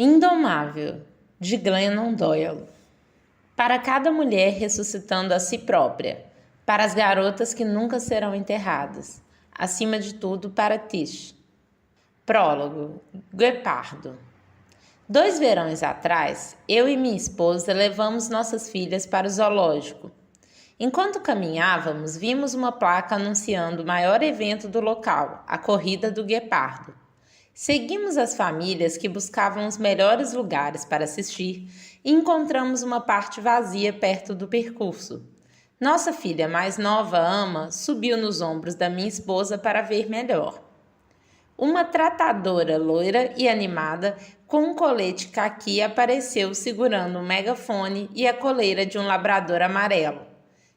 Indomável, de Glennon Doyle. Para cada mulher ressuscitando a si própria, para as garotas que nunca serão enterradas, acima de tudo para Tish. Prólogo. Guepardo. 2 verões atrás, eu e minha esposa levamos nossas filhas para o zoológico. Enquanto caminhávamos, vimos uma placa anunciando o maior evento do local, a Corrida do Guepardo. Seguimos as famílias que buscavam os melhores lugares para assistir e encontramos uma parte vazia perto do percurso. Nossa filha mais nova, Ama, subiu nos ombros da minha esposa para ver melhor. Uma tratadora loira e animada com um colete caqui apareceu segurando um megafone e a coleira de um labrador amarelo.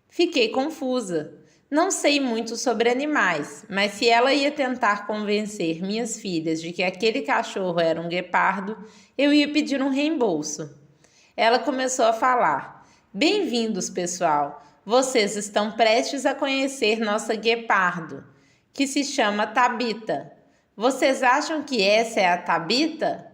Fiquei confusa. Não sei muito sobre animais, mas se ela ia tentar convencer minhas filhas de que aquele cachorro era um guepardo, eu ia pedir um reembolso. Ela começou a falar. Bem-vindos, pessoal. Vocês estão prestes a conhecer nossa guepardo, que se chama Tabita. Vocês acham que essa é a Tabita?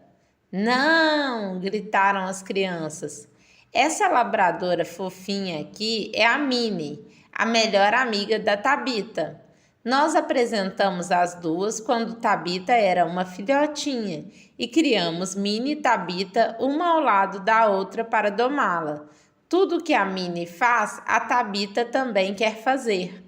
Não! Gritaram as crianças. Essa labradora fofinha aqui é a Minnie, a melhor amiga da Tabita. Nós apresentamos as duas quando Tabita era uma filhotinha e criamos Minnie e Tabita uma ao lado da outra para domá-la. Tudo que a Minnie faz, a Tabita também quer fazer.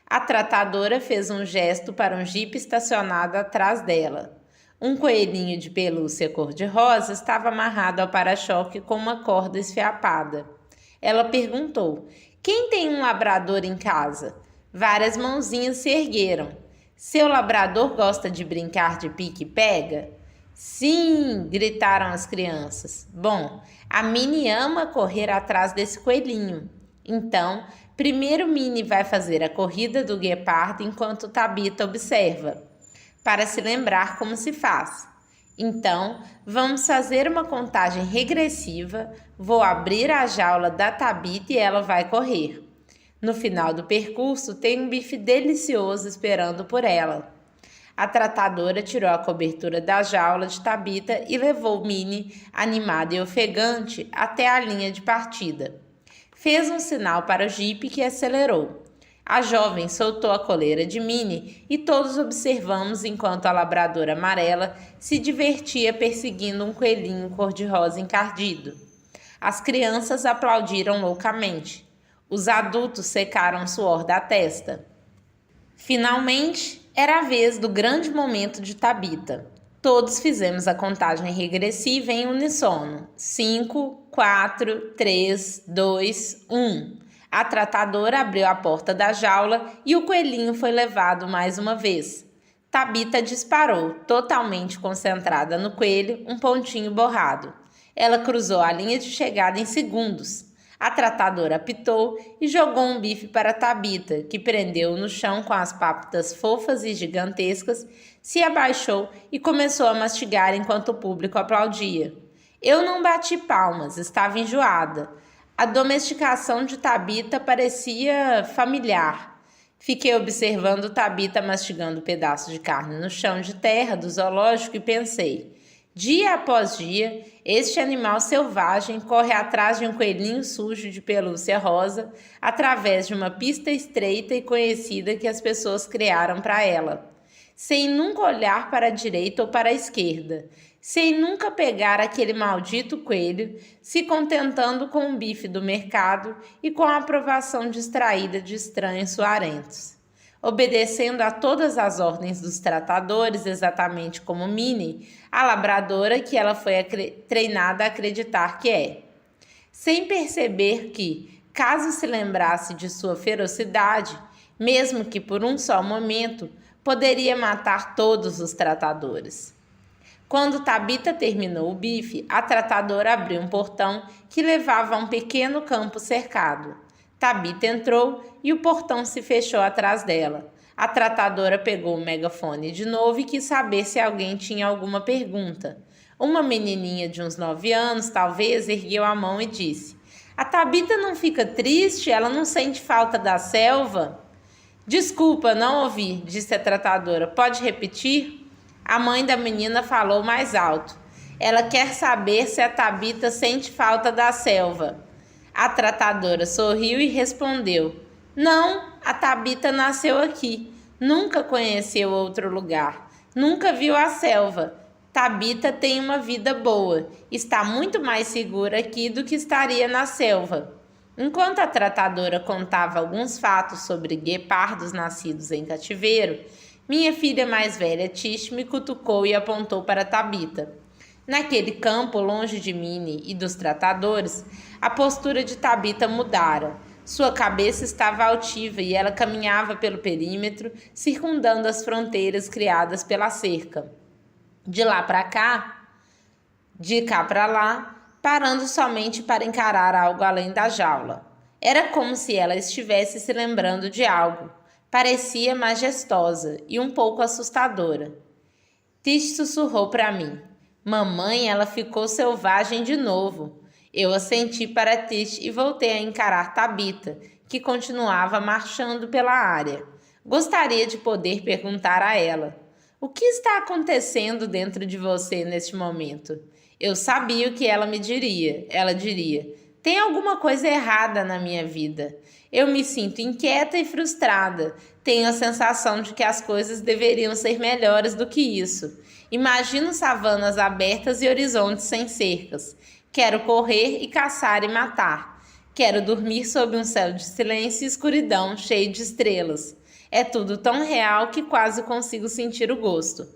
A tratadora fez um gesto para um jipe estacionado atrás dela. Um coelhinho de pelúcia cor-de-rosa estava amarrado ao para-choque com uma corda esfiapada. Ela perguntou: quem tem um labrador em casa? Várias mãozinhas se ergueram. Seu labrador gosta de brincar de pique-pega? Sim, gritaram as crianças. Bom, a Minnie ama correr atrás desse coelhinho. Então, primeiro Minnie vai fazer a corrida do guepardo enquanto Tabita observa, para se lembrar como se faz. Então, vamos fazer uma contagem regressiva, vou abrir a jaula da Tabita e ela vai correr. No final do percurso, tem um bife delicioso esperando por ela. A tratadora tirou a cobertura da jaula de Tabita e levou Minnie, animada e ofegante, até a linha de partida. Fez um sinal para o jipe que acelerou. A jovem soltou a coleira de Minnie e todos observamos enquanto a labradora amarela se divertia perseguindo um coelhinho cor-de-rosa encardido. As crianças aplaudiram loucamente. Os adultos secaram o suor da testa. Finalmente, era a vez do grande momento de Tabita. Todos fizemos a contagem regressiva em uníssono. 5, 4, 3, 2, 1. A tratadora abriu a porta da jaula e o coelhinho foi levado mais uma vez. Tabita disparou, totalmente concentrada no coelho, um pontinho borrado. Ela cruzou a linha de chegada em segundos. A tratadora apitou e jogou um bife para Tabita, que prendeu no chão com as patas fofas e gigantescas, se abaixou e começou a mastigar enquanto o público aplaudia. Eu não bati palmas, estava enjoada. A domesticação de Tabita parecia familiar. Fiquei observando Tabita mastigando pedaços de carne no chão de terra do zoológico e pensei: dia após dia, este animal selvagem corre atrás de um coelhinho sujo de pelúcia rosa através de uma pista estreita e conhecida que as pessoas criaram para ela, sem nunca olhar para a direita ou para a esquerda, sem nunca pegar aquele maldito coelho, se contentando com o bife do mercado e com a aprovação distraída de estranhos suarentos. Obedecendo a todas as ordens dos tratadores, exatamente como Minnie, a labradora que ela foi treinada a acreditar que é. Sem perceber que, caso se lembrasse de sua ferocidade, mesmo que por um só momento, poderia matar todos os tratadores. Quando Tabita terminou o bife, a tratadora abriu um portão que levava a um pequeno campo cercado. Tabita entrou e o portão se fechou atrás dela. A tratadora pegou o megafone de novo e quis saber se alguém tinha alguma pergunta. Uma menininha de uns 9 anos, talvez, ergueu a mão e disse: a Tabita não fica triste? Ela não sente falta da selva? Desculpa, não ouvi, disse a tratadora. Pode repetir? A mãe da menina falou mais alto. Ela quer saber se a Tabita sente falta da selva. A tratadora sorriu e respondeu: Não, a Tabita nasceu aqui. Nunca conheceu outro lugar. Nunca viu a selva. Tabita tem uma vida boa. Está muito mais segura aqui do que estaria na selva. Enquanto a tratadora contava alguns fatos sobre guepardos nascidos em cativeiro, minha filha mais velha, Tish, me cutucou e apontou para Tabita. Naquele campo, longe de Minnie e dos tratadores, a postura de Tabita mudara. Sua cabeça estava altiva e ela caminhava pelo perímetro, circundando as fronteiras criadas pela cerca. De lá para cá, de cá para lá, parando somente para encarar algo além da jaula. Era como se ela estivesse se lembrando de algo. Parecia majestosa e um pouco assustadora. Tish sussurrou para mim. Mamãe, ela ficou selvagem de novo. Eu assenti para Tish e voltei a encarar Tabita, que continuava marchando pela área. Gostaria de poder perguntar a ela: o que está acontecendo dentro de você neste momento? Eu sabia o que ela me diria. Ela diria: tem alguma coisa errada na minha vida. Eu me sinto inquieta e frustrada. Tenho a sensação de que as coisas deveriam ser melhores do que isso. Imagino savanas abertas e horizontes sem cercas. Quero correr e caçar e matar. Quero dormir sob um céu de silêncio e escuridão cheio de estrelas. É tudo tão real que quase consigo sentir o gosto.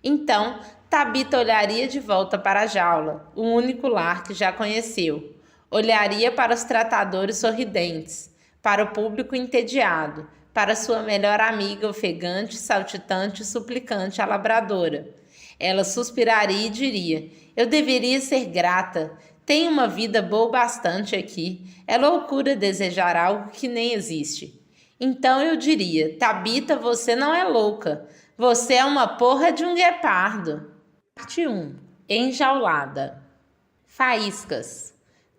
Então, Tabita olharia de volta para a jaula, o único lar que já conheceu. Olharia para os tratadores sorridentes, para o público entediado, para sua melhor amiga ofegante, saltitante e suplicante, a labradora. Ela suspiraria e diria: eu deveria ser grata. Tenho uma vida boa bastante aqui. É loucura desejar algo que nem existe. Então eu diria: Tabita, você não é louca. Você é uma porra de um guepardo. Parte 1. Enjaulada. Faíscas.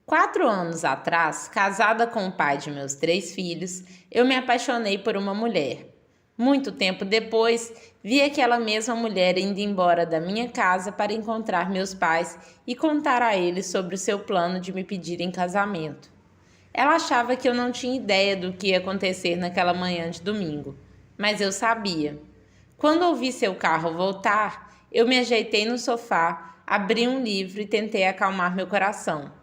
4 anos atrás, casada com o pai de meus 3 filhos, eu me apaixonei por uma mulher. Muito tempo depois, vi aquela mesma mulher indo embora da minha casa para encontrar meus pais e contar a eles sobre o seu plano de me pedir em casamento. Ela achava que eu não tinha ideia do que ia acontecer naquela manhã de domingo, mas eu sabia. Quando ouvi seu carro voltar, eu me ajeitei no sofá, abri um livro e tentei acalmar meu coração.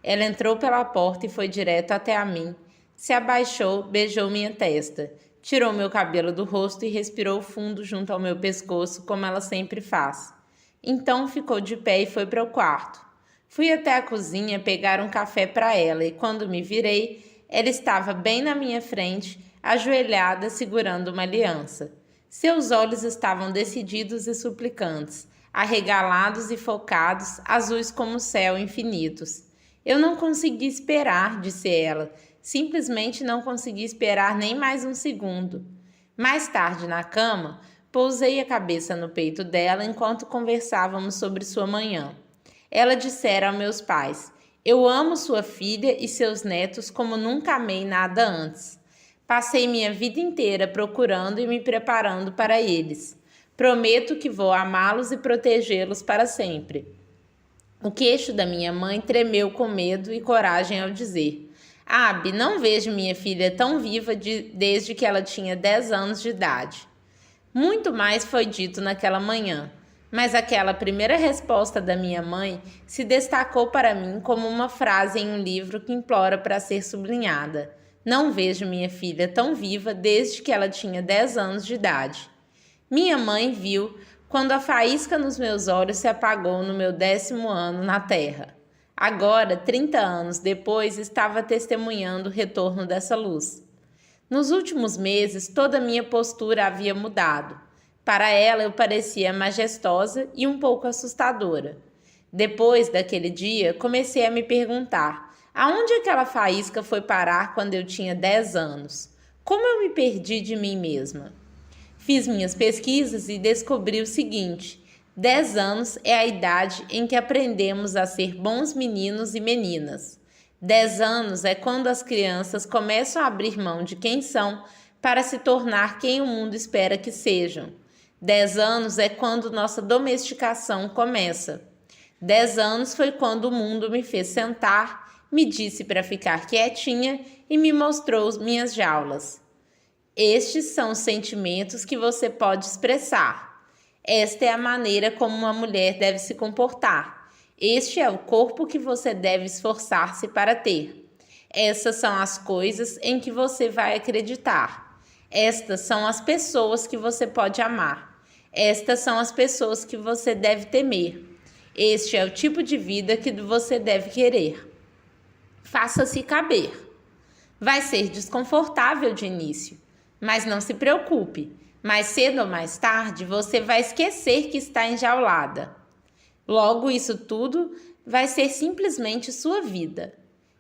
Ela entrou pela porta e foi direto até a mim. Se abaixou, beijou minha testa, tirou meu cabelo do rosto e respirou fundo junto ao meu pescoço, como ela sempre faz. Então ficou de pé e foi para o quarto. Fui até a cozinha pegar um café para ela e quando me virei, ela estava bem na minha frente, ajoelhada, segurando uma aliança. Seus olhos estavam decididos e suplicantes, arregalados e focados, azuis como o céu, infinitos. Eu não consegui esperar, disse ela. Simplesmente não consegui esperar nem mais um segundo. Mais tarde, na cama, pousei a cabeça no peito dela enquanto conversávamos sobre sua manhã. Ela dissera a meus pais: eu amo sua filha e seus netos como nunca amei nada antes. Passei minha vida inteira procurando e me preparando para eles. Prometo que vou amá-los e protegê-los para sempre. O queixo da minha mãe tremeu com medo e coragem ao dizer: Abby, não vejo minha filha tão viva desde que ela tinha 10 anos de idade. Muito mais foi dito naquela manhã, mas aquela primeira resposta da minha mãe se destacou para mim como uma frase em um livro que implora para ser sublinhada. Não vejo minha filha tão viva desde que ela tinha 10 anos de idade. Minha mãe viu quando a faísca nos meus olhos se apagou no meu 10º ano na Terra. Agora, 30 anos depois, estava testemunhando o retorno dessa luz. Nos últimos meses, toda a minha postura havia mudado. Para ela, eu parecia majestosa e um pouco assustadora. Depois daquele dia, comecei a me perguntar: aonde aquela faísca foi parar quando eu tinha 10 anos? Como eu me perdi de mim mesma? Fiz minhas pesquisas e descobri o seguinte: 10 anos é a idade em que aprendemos a ser bons meninos e meninas. 10 anos é quando as crianças começam a abrir mão de quem são para se tornar quem o mundo espera que sejam. 10 anos é quando nossa domesticação começa. 10 anos foi quando o mundo me fez sentar, me disse para ficar quietinha e me mostrou minhas jaulas. Estes são os sentimentos que você pode expressar. Esta é a maneira como uma mulher deve se comportar. Este é o corpo que você deve esforçar-se para ter. Essas são as coisas em que você vai acreditar. Estas são as pessoas que você pode amar. Estas são as pessoas que você deve temer. Este é o tipo de vida que você deve querer. Faça-se caber. Vai ser desconfortável de início, mas não se preocupe. Mais cedo ou mais tarde, você vai esquecer que está enjaulada. Logo, isso tudo vai ser simplesmente sua vida.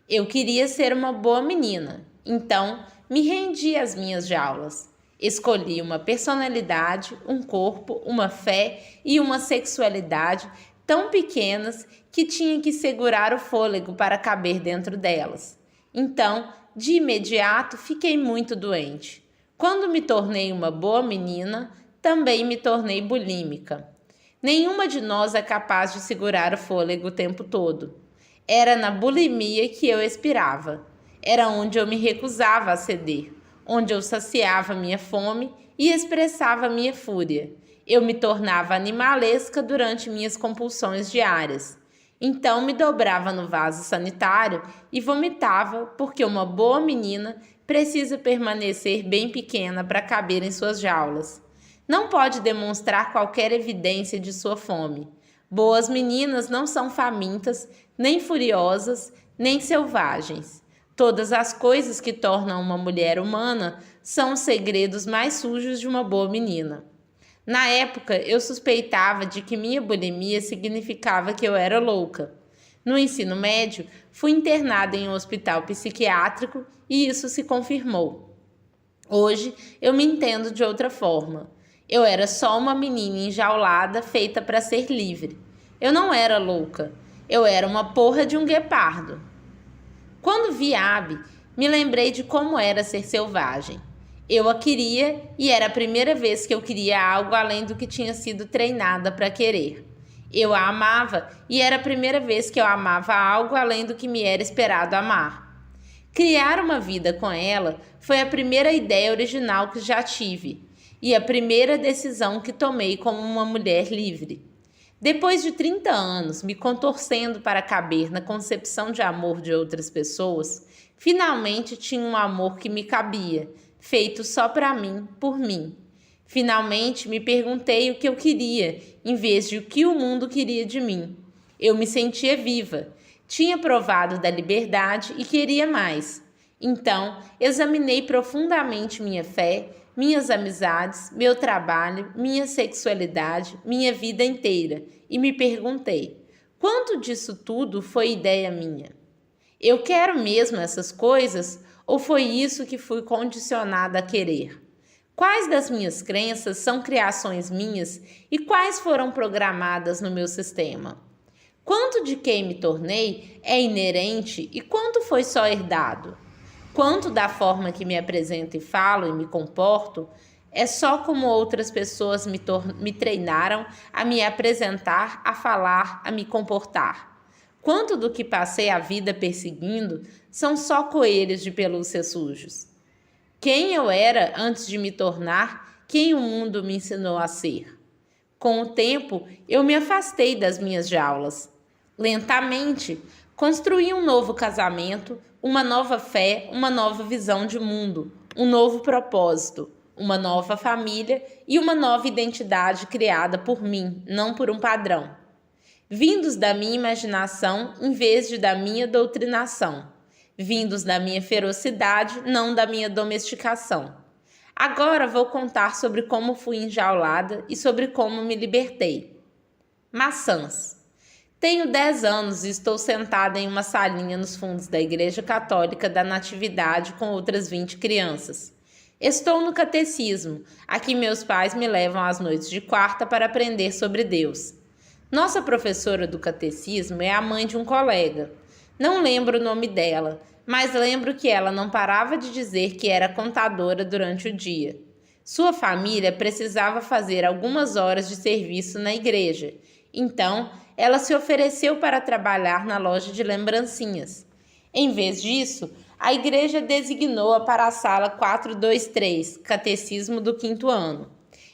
Eu queria ser uma boa menina, então me rendi às minhas jaulas. Escolhi uma personalidade, um corpo, uma fé e uma sexualidade tão pequenas que tinha que segurar o fôlego para caber dentro delas. Então, de imediato, fiquei muito doente. Quando me tornei uma boa menina, também me tornei bulímica. Nenhuma de nós é capaz de segurar o fôlego o tempo todo. Era na bulimia que eu expirava. Era onde eu me recusava a ceder, onde eu saciava minha fome e expressava minha fúria. Eu me tornava animalesca durante minhas compulsões diárias. Então me dobrava no vaso sanitário e vomitava, porque uma boa menina precisa permanecer bem pequena para caber em suas jaulas. Não pode demonstrar qualquer evidência de sua fome. Boas meninas não são famintas, nem furiosas, nem selvagens. Todas as coisas que tornam uma mulher humana são os segredos mais sujos de uma boa menina. Na época, eu suspeitava de que minha bulimia significava que eu era louca. No ensino médio, fui internada em um hospital psiquiátrico e isso se confirmou. Hoje, eu me entendo de outra forma. Eu era só uma menina enjaulada feita para ser livre. Eu não era louca. Eu era uma porra de um guepardo. Quando vi Abby, me lembrei de como era ser selvagem. Eu a queria e era a primeira vez que eu queria algo além do que tinha sido treinada para querer. Eu a amava e era a primeira vez que eu amava algo além do que me era esperado amar. Criar uma vida com ela foi a primeira ideia original que já tive e a primeira decisão que tomei como uma mulher livre. Depois de 30 anos me contorcendo para caber na concepção de amor de outras pessoas, finalmente tinha um amor que me cabia, feito só para mim, por mim. Finalmente me perguntei o que eu queria, em vez de o que o mundo queria de mim. Eu me sentia viva, tinha provado da liberdade e queria mais. Então, examinei profundamente minha fé, minhas amizades, meu trabalho, minha sexualidade, minha vida inteira e me perguntei: quanto disso tudo foi ideia minha? Eu quero mesmo essas coisas ou foi isso que fui condicionada a querer? Quais das minhas crenças são criações minhas e quais foram programadas no meu sistema? Quanto de quem me tornei é inerente e quanto foi só herdado? Quanto da forma que me apresento e falo e me comporto é só como outras pessoas me treinaram a me apresentar, a falar, a me comportar? Quanto do que passei a vida perseguindo são só coelhos de pelúcia sujos? Quem eu era antes de me tornar quem o mundo me ensinou a ser? Com o tempo, eu me afastei das minhas jaulas. Lentamente, construí um novo casamento, uma nova fé, uma nova visão de mundo, um novo propósito, uma nova família e uma nova identidade criada por mim, não por um padrão. Vindos da minha imaginação em vez de da minha doutrinação. Vindos da minha ferocidade, não da minha domesticação. Agora vou contar sobre como fui enjaulada e sobre como me libertei. Maçãs. Tenho 10 anos e estou sentada em uma salinha nos fundos da Igreja Católica da Natividade com outras 20 crianças. Estou no catecismo, a que meus pais me levam às noites de quarta para aprender sobre Deus. Nossa professora do catecismo é a mãe de um colega. Não lembro o nome dela, mas lembro que ela não parava de dizer que era contadora durante o dia. Sua família precisava fazer algumas horas de serviço na igreja, então ela se ofereceu para trabalhar na loja de lembrancinhas. Em vez disso, a igreja designou-a para a sala 423, Catecismo do 5º ano.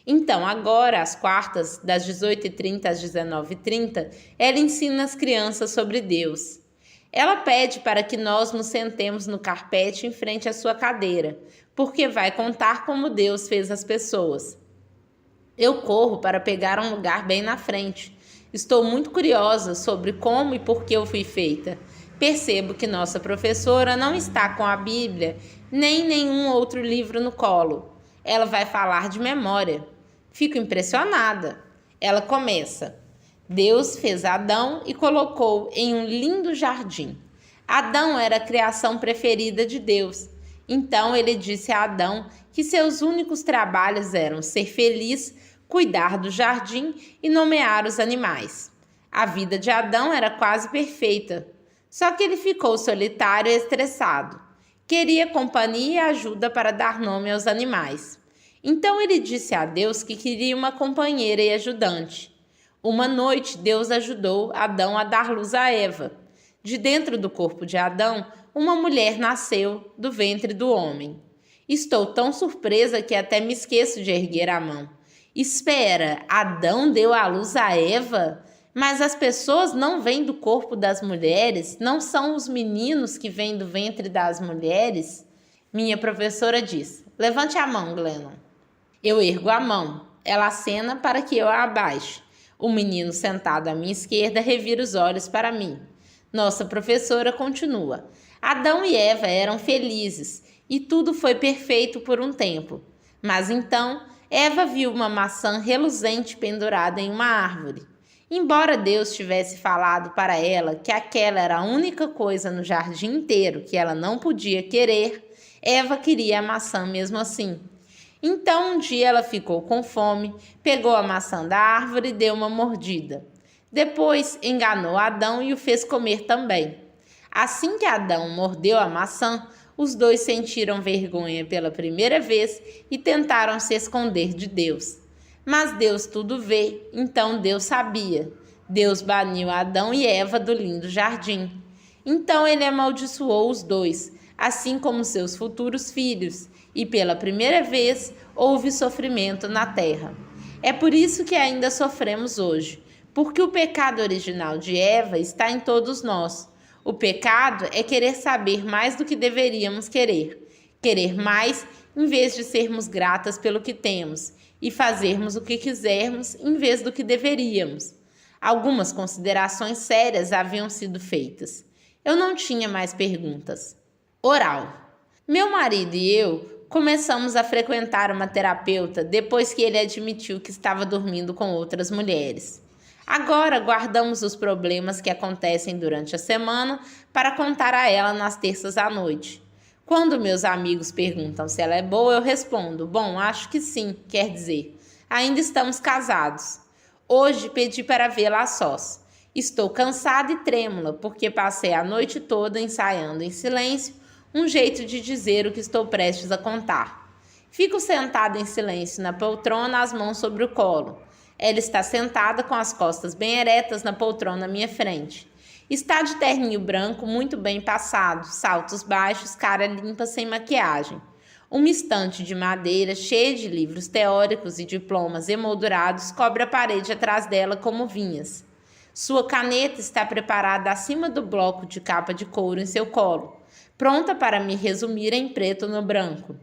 Então, agora, às quartas, das 18h30 às 19h30, ela ensina as crianças sobre Deus. Ela pede para que nós nos sentemos no carpete em frente à sua cadeira, porque vai contar como Deus fez as pessoas. Eu corro para pegar um lugar bem na frente. Estou muito curiosa sobre como e por que eu fui feita. Percebo que nossa professora não está com a Bíblia nem nenhum outro livro no colo. Ela vai falar de memória. Fico impressionada. Ela começa. Deus fez Adão e colocou em um lindo jardim. Adão era a criação preferida de Deus. Então ele disse a Adão que seus únicos trabalhos eram ser feliz, cuidar do jardim e nomear os animais. A vida de Adão era quase perfeita. Só que ele ficou solitário e estressado. Queria companhia e ajuda para dar nome aos animais. Então ele disse a Deus que queria uma companheira e ajudante. Uma noite, Deus ajudou Adão a dar luz a Eva. De dentro do corpo de Adão, uma mulher nasceu do ventre do homem. Estou tão surpresa que até me esqueço de erguer a mão. Espera, Adão deu à luz a Eva? Mas as pessoas não vêm do corpo das mulheres? Não são os meninos que vêm do ventre das mulheres? Minha professora diz, levante a mão, Glennon. Eu ergo a mão. Ela acena para que eu a abaixe. O menino sentado à minha esquerda revira os olhos para mim. Nossa professora continua. Adão e Eva eram felizes e tudo foi perfeito por um tempo. Mas então, Eva viu uma maçã reluzente pendurada em uma árvore. Embora Deus tivesse falado para ela que aquela era a única coisa no jardim inteiro que ela não podia querer, Eva queria a maçã mesmo assim. Então um dia ela ficou com fome, pegou a maçã da árvore e deu uma mordida. Depois enganou Adão e o fez comer também. Assim que Adão mordeu a maçã, os dois sentiram vergonha pela primeira vez e tentaram se esconder de Deus. Mas Deus tudo vê, então Deus sabia. Deus baniu Adão e Eva do lindo jardim. Então ele amaldiçoou os dois, assim como seus futuros filhos, e pela primeira vez houve sofrimento na terra. É por isso que ainda sofremos hoje, porque o pecado original de Eva está em todos nós. O pecado é querer saber mais do que deveríamos querer. Querer mais em vez de sermos gratas pelo que temos e fazermos o que quisermos em vez do que deveríamos. Algumas considerações sérias haviam sido feitas. Eu não tinha mais perguntas. Oral. Meu marido e eu começamos a frequentar uma terapeuta depois que ele admitiu que estava dormindo com outras mulheres. Agora guardamos os problemas que acontecem durante a semana para contar a ela nas terças à noite. Quando meus amigos perguntam se ela é boa, eu respondo, bom, acho que sim, quer dizer, ainda estamos casados. Hoje pedi para vê-la a sós. Estou cansada e trêmula porque passei a noite toda ensaiando em silêncio um jeito de dizer o que estou prestes a contar. Fico sentada em silêncio na poltrona, as mãos sobre o colo. Ela está sentada com as costas bem eretas na poltrona à minha frente. Está de terninho branco muito bem passado, saltos baixos, cara limpa sem maquiagem. Uma estante de madeira cheia de livros teóricos e diplomas emoldurados cobre a parede atrás dela como vinhas. Sua caneta está preparada acima do bloco de capa de couro em seu colo, pronta para me resumir em preto no branco.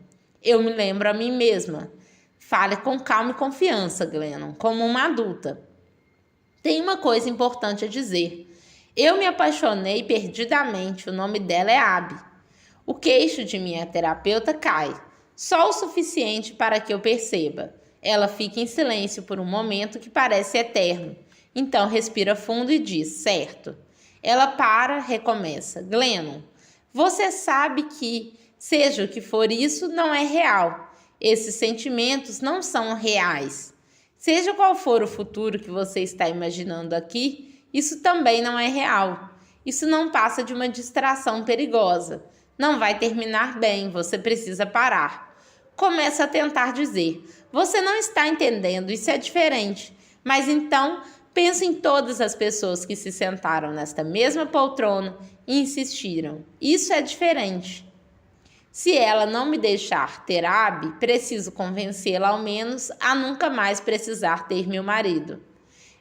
Eu me lembro a mim mesma. Fale com calma e confiança, Glennon, como uma adulta. Tem uma coisa importante a dizer. Eu me apaixonei perdidamente, o nome dela é Abby. O queixo de minha terapeuta cai, só o suficiente para que eu perceba. Ela fica em silêncio por um momento que parece eterno. Então respira fundo e diz, certo. Ela para, recomeça. Glennon, você sabe que, seja o que for isso, não é real. Esses sentimentos não são reais. Seja qual for o futuro que você está imaginando aqui, isso também não é real. Isso não passa de uma distração perigosa. Não vai terminar bem, você precisa parar. Começa a tentar dizer, você não está entendendo, isso é diferente. Mas então, Penso em todas as pessoas que se sentaram nesta mesma poltrona e insistiram. Isso é diferente. Se ela não me deixar ter Abby, preciso convencê-la ao menos a nunca mais precisar ter meu marido.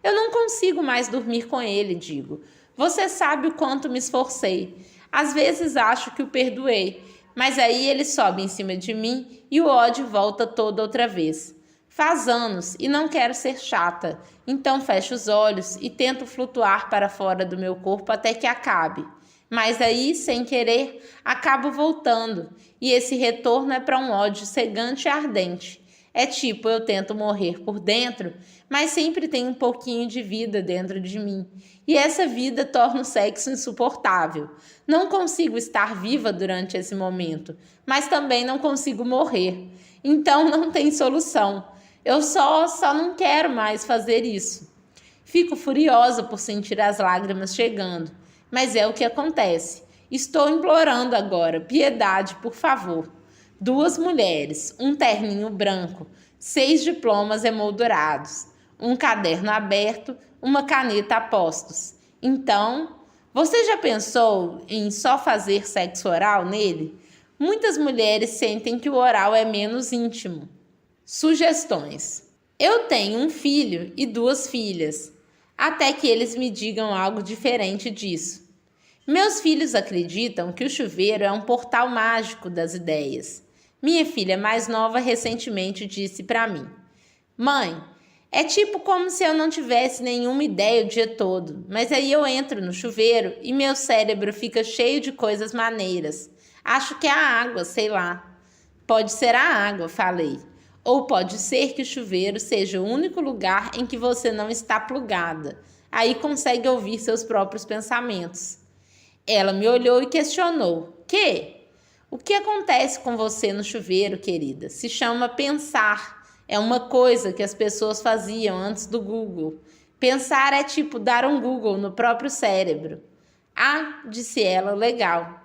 Eu não consigo mais dormir com ele, digo. Você sabe o quanto me esforcei. Às vezes acho que o perdoei, mas aí ele sobe em cima de mim e o ódio volta todo outra vez. Faz anos e não quero ser chata, então fecho os olhos e tento flutuar para fora do meu corpo até que acabe. Mas aí, sem querer, acabo voltando, e esse retorno é para um ódio cegante e ardente. É tipo, eu tento morrer por dentro, mas sempre tem um pouquinho de vida dentro de mim. E essa vida torna o sexo insuportável. Não consigo estar viva durante esse momento, mas também não consigo morrer. Então não tem solução. Eu só não quero mais fazer isso. Fico furiosa por sentir as lágrimas chegando, mas é o que acontece. Estou implorando agora, piedade, por favor. 2 mulheres, um terninho branco, 6 diplomas emoldurados, um caderno aberto, uma caneta a postos. Então, você já pensou em só fazer sexo oral nele? Muitas mulheres sentem que o oral é menos íntimo. Sugestões. Eu tenho um filho e 2 filhas, até que eles me digam algo diferente disso. Meus filhos acreditam que o chuveiro é um portal mágico das ideias. Minha filha mais nova recentemente disse para mim: Mãe, é tipo como se eu não tivesse nenhuma ideia o dia todo, mas aí eu entro no chuveiro e meu cérebro fica cheio de coisas maneiras. Acho que é a água, sei lá. Pode ser a água, falei. Ou pode ser que o chuveiro seja o único lugar em que você não está plugada. Aí consegue ouvir seus próprios pensamentos. Ela me olhou e questionou. O que acontece com você no chuveiro, querida? Se chama pensar. É uma coisa que as pessoas faziam antes do Google. Pensar é tipo dar um Google no próprio cérebro. Ah, disse ela, legal.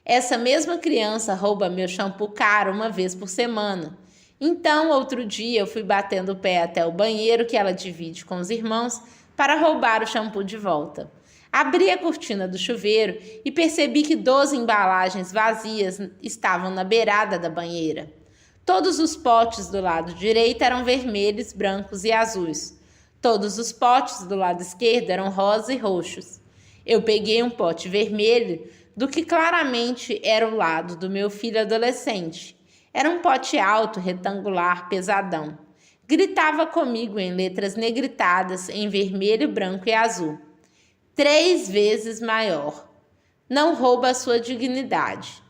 Essa mesma criança rouba meu shampoo caro uma vez por semana. Então, outro dia, eu fui batendo o pé até o banheiro que ela divide com os irmãos para roubar o shampoo de volta. Abri a cortina do chuveiro e percebi que 12 embalagens vazias estavam na beirada da banheira. Todos os potes do lado direito eram vermelhos, brancos e azuis. Todos os potes do lado esquerdo eram rosas e roxos. Eu peguei um pote vermelho do que claramente era o lado do meu filho adolescente. Era um pote alto, retangular, pesadão. Gritava comigo em letras negritadas em vermelho, branco e azul. 3 vezes maior. Não rouba a sua dignidade.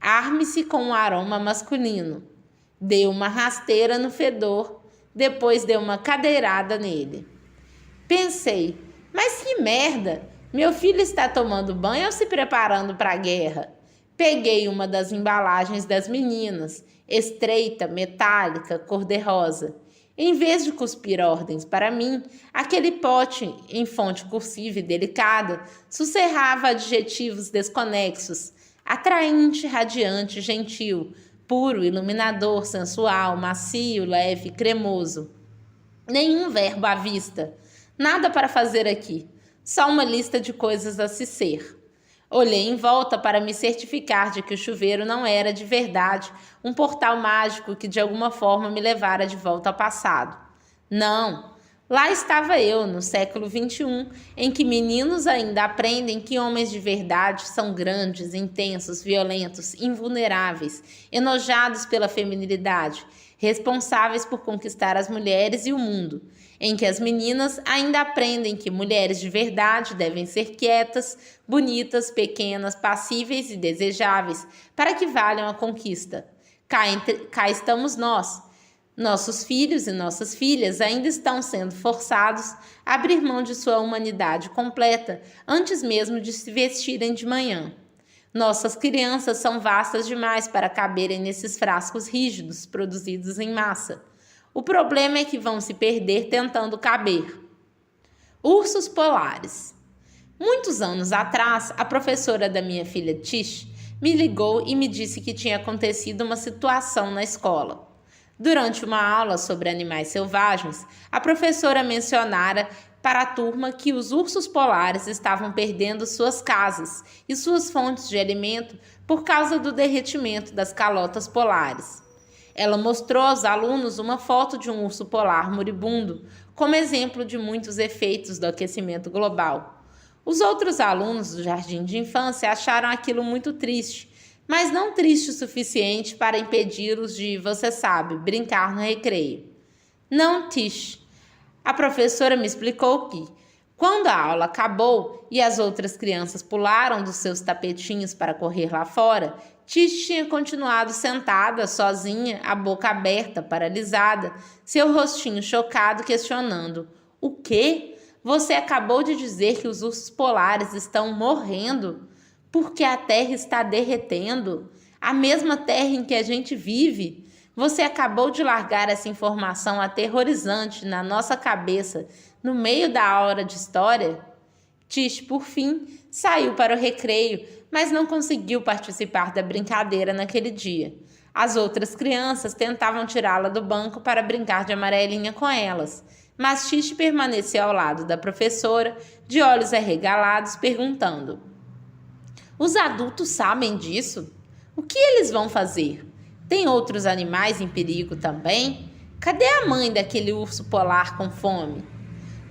Arme-se com um aroma masculino. Dê uma rasteira no fedor, depois dê uma cadeirada nele. Pensei, mas que merda! Meu filho está tomando banho ou se preparando para a guerra? Peguei uma das embalagens das meninas, estreita, metálica, cor-de-rosa. Em vez de cuspir ordens para mim, aquele pote, em fonte cursiva e delicada, sussurrava adjetivos desconexos: atraente, radiante, gentil, puro, iluminador, sensual, macio, leve, cremoso. Nenhum verbo à vista. Nada para fazer aqui. Só uma lista de coisas a se ser. Olhei em volta para me certificar de que o chuveiro não era de verdade um portal mágico que de alguma forma me levara de volta ao passado. Não, lá estava eu, no século XXI, em que meninos ainda aprendem que homens de verdade são grandes, intensos, violentos, invulneráveis, enojados pela feminilidade, responsáveis por conquistar as mulheres e o mundo, em que as meninas ainda aprendem que mulheres de verdade devem ser quietas, bonitas, pequenas, passíveis e desejáveis, para que valham a conquista. Cá estamos nós. Nossos filhos e nossas filhas ainda estão sendo forçados a abrir mão de sua humanidade completa antes mesmo de se vestirem de manhã. Nossas crianças são vastas demais para caberem nesses frascos rígidos produzidos em massa. O problema é que vão se perder tentando caber. Ursos polares. Muitos anos atrás, a professora da minha filha Tish me ligou e me disse que tinha acontecido uma situação na escola. Durante uma aula sobre animais selvagens, a professora mencionara para a turma que os ursos polares estavam perdendo suas casas e suas fontes de alimento por causa do derretimento das calotas polares. Ela mostrou aos alunos uma foto de um urso polar moribundo, como exemplo de muitos efeitos do aquecimento global. Os outros alunos do jardim de infância acharam aquilo muito triste, mas não triste o suficiente para impedi-los de, você sabe, brincar no recreio. Não, Tish. A professora me explicou que, quando a aula acabou e as outras crianças pularam dos seus tapetinhos para correr lá fora, Tish tinha continuado sentada, sozinha, a boca aberta, paralisada, seu rostinho chocado, questionando: "O quê? Você acabou de dizer que os ursos polares estão morrendo? Porque a Terra está derretendo? A mesma Terra em que a gente vive? Você acabou de largar essa informação aterrorizante na nossa cabeça no meio da hora de história?" Tish, por fim, saiu para o recreio, mas não conseguiu participar da brincadeira naquele dia. As outras crianças tentavam tirá-la do banco para brincar de amarelinha com elas, mas Tish permaneceu ao lado da professora, de olhos arregalados, perguntando: "Os adultos sabem disso? O que eles vão fazer? Tem outros animais em perigo também? Cadê a mãe daquele urso polar com fome?"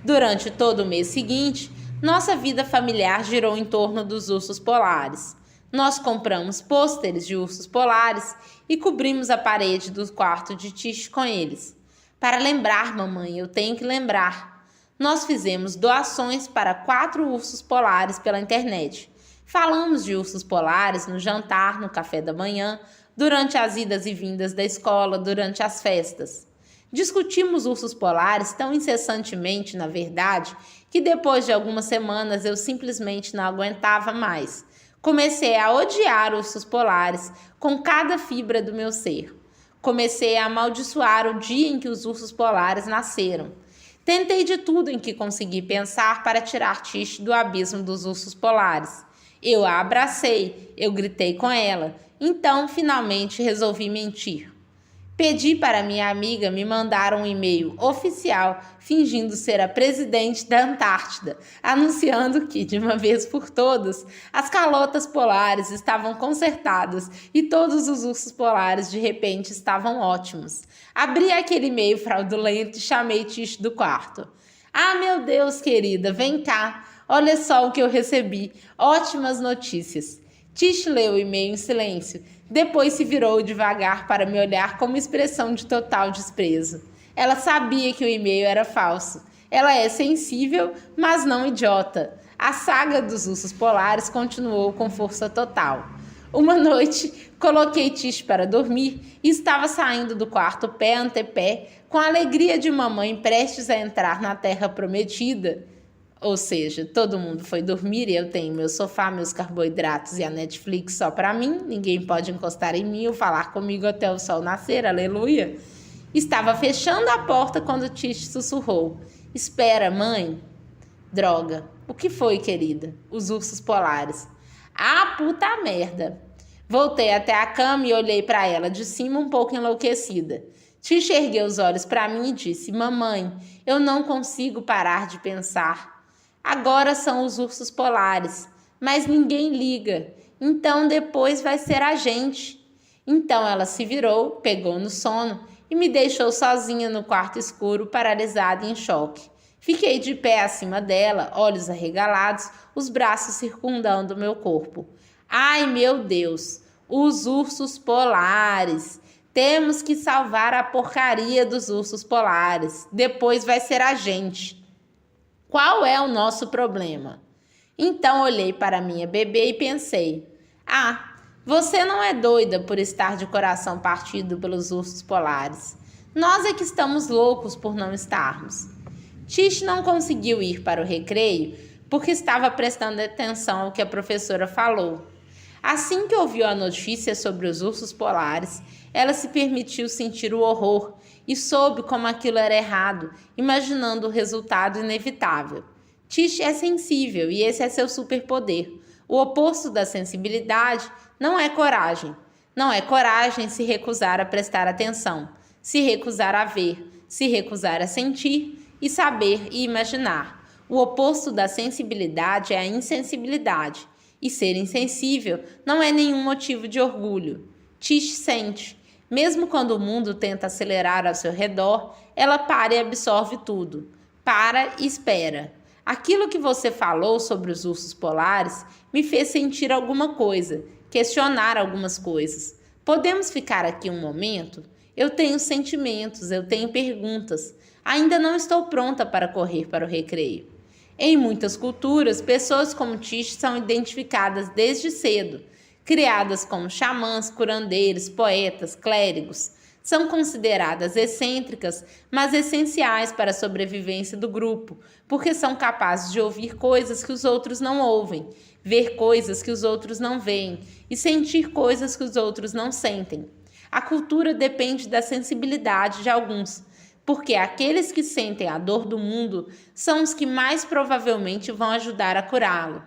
Durante todo o mês seguinte, nossa vida familiar girou em torno dos ursos polares. Nós compramos pôsteres de ursos polares e cobrimos a parede do quarto de Tish com eles. Para lembrar, mamãe, eu tenho que lembrar. Nós fizemos doações para 4 ursos polares pela internet. Falamos de ursos polares no jantar, no café da manhã, durante as idas e vindas da escola, durante as festas. Discutimos ursos polares tão incessantemente, na verdade, que depois de algumas semanas eu simplesmente não aguentava mais. Comecei a odiar ursos polares com cada fibra do meu ser. Comecei a amaldiçoar o dia em que os ursos polares nasceram. Tentei de tudo em que consegui pensar para tirar Tish do abismo dos ursos polares. Eu a abracei, eu gritei com ela. Então, finalmente, resolvi mentir. Pedi para minha amiga me mandar um e-mail oficial fingindo ser a presidente da Antártida, anunciando que, de uma vez por todas, as calotas polares estavam consertadas e todos os ursos polares de repente estavam ótimos. Abri aquele e-mail fraudulento e chamei Tish do quarto. "Ah, meu Deus, querida, vem cá. Olha só o que eu recebi. Ótimas notícias." Tish leu o e-mail em silêncio. Depois se virou devagar para me olhar com uma expressão de total desprezo. Ela sabia que o e-mail era falso. Ela é sensível, mas não idiota. A saga dos ursos polares continuou com força total. Uma noite, coloquei Tish para dormir e estava saindo do quarto pé ante pé, com a alegria de uma mãe prestes a entrar na terra prometida. Ou seja, todo mundo foi dormir e eu tenho meu sofá, meus carboidratos e a Netflix só para mim. Ninguém pode encostar em mim ou falar comigo até o sol nascer, aleluia. Estava fechando a porta quando Tish sussurrou: "Espera, mãe." Droga. O que foi, querida? Os ursos polares. Ah, puta merda. Voltei até a cama e olhei para ela de cima um pouco enlouquecida. Tish ergueu os olhos para mim e disse: "Mamãe, eu não consigo parar de pensar. Agora são os ursos polares, mas ninguém liga. Então depois vai ser a gente." Então ela se virou, pegou no sono e me deixou sozinha no quarto escuro, paralisada e em choque. Fiquei de pé acima dela, olhos arregalados, os braços circundando meu corpo. Ai, meu Deus! Os ursos polares! Temos que salvar a porcaria dos ursos polares. Depois vai ser a gente. Qual é o nosso problema? Então olhei para minha bebê e pensei: "Ah, você não é doida por estar de coração partido pelos ursos polares. Nós é que estamos loucos por não estarmos." Tish não conseguiu ir para o recreio porque estava prestando atenção ao que a professora falou. Assim que ouviu a notícia sobre os ursos polares, ela se permitiu sentir o horror e soube como aquilo era errado, imaginando o resultado inevitável. Tish é sensível e esse é seu superpoder. O oposto da sensibilidade não é coragem. Não é coragem se recusar a prestar atenção, se recusar a ver, se recusar a sentir e saber e imaginar. O oposto da sensibilidade é a insensibilidade, e ser insensível não é nenhum motivo de orgulho. Tish sente. Mesmo quando o mundo tenta acelerar ao seu redor, ela para e absorve tudo. Para e espera. Aquilo que você falou sobre os ursos polares me fez sentir alguma coisa, questionar algumas coisas. Podemos ficar aqui um momento? Eu tenho sentimentos, eu tenho perguntas. Ainda não estou pronta para correr para o recreio. Em muitas culturas, pessoas como Tish são identificadas desde cedo, criadas como xamãs, curandeiros, poetas, clérigos. São consideradas excêntricas, mas essenciais para a sobrevivência do grupo, porque são capazes de ouvir coisas que os outros não ouvem, ver coisas que os outros não veem e sentir coisas que os outros não sentem. A cultura depende da sensibilidade de alguns, porque aqueles que sentem a dor do mundo são os que mais provavelmente vão ajudar a curá-lo.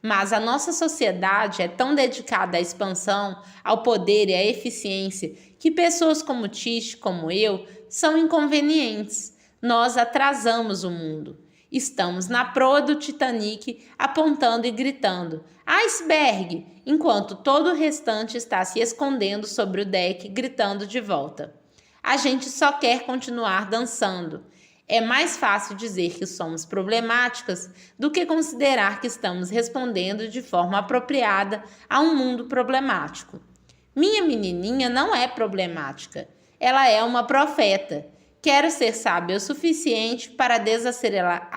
Mas a nossa sociedade é tão dedicada à expansão, ao poder e à eficiência que pessoas como Tish, como eu, são inconvenientes. Nós atrasamos o mundo. Estamos na proa do Titanic apontando e gritando "Iceberg!", enquanto todo o restante está se escondendo sobre o deck gritando de volta. A gente só quer continuar dançando. É mais fácil dizer que somos problemáticas do que considerar que estamos respondendo de forma apropriada a um mundo problemático. Minha menininha não é problemática. Ela é uma profeta. Quero ser sábia o suficiente para desacelerar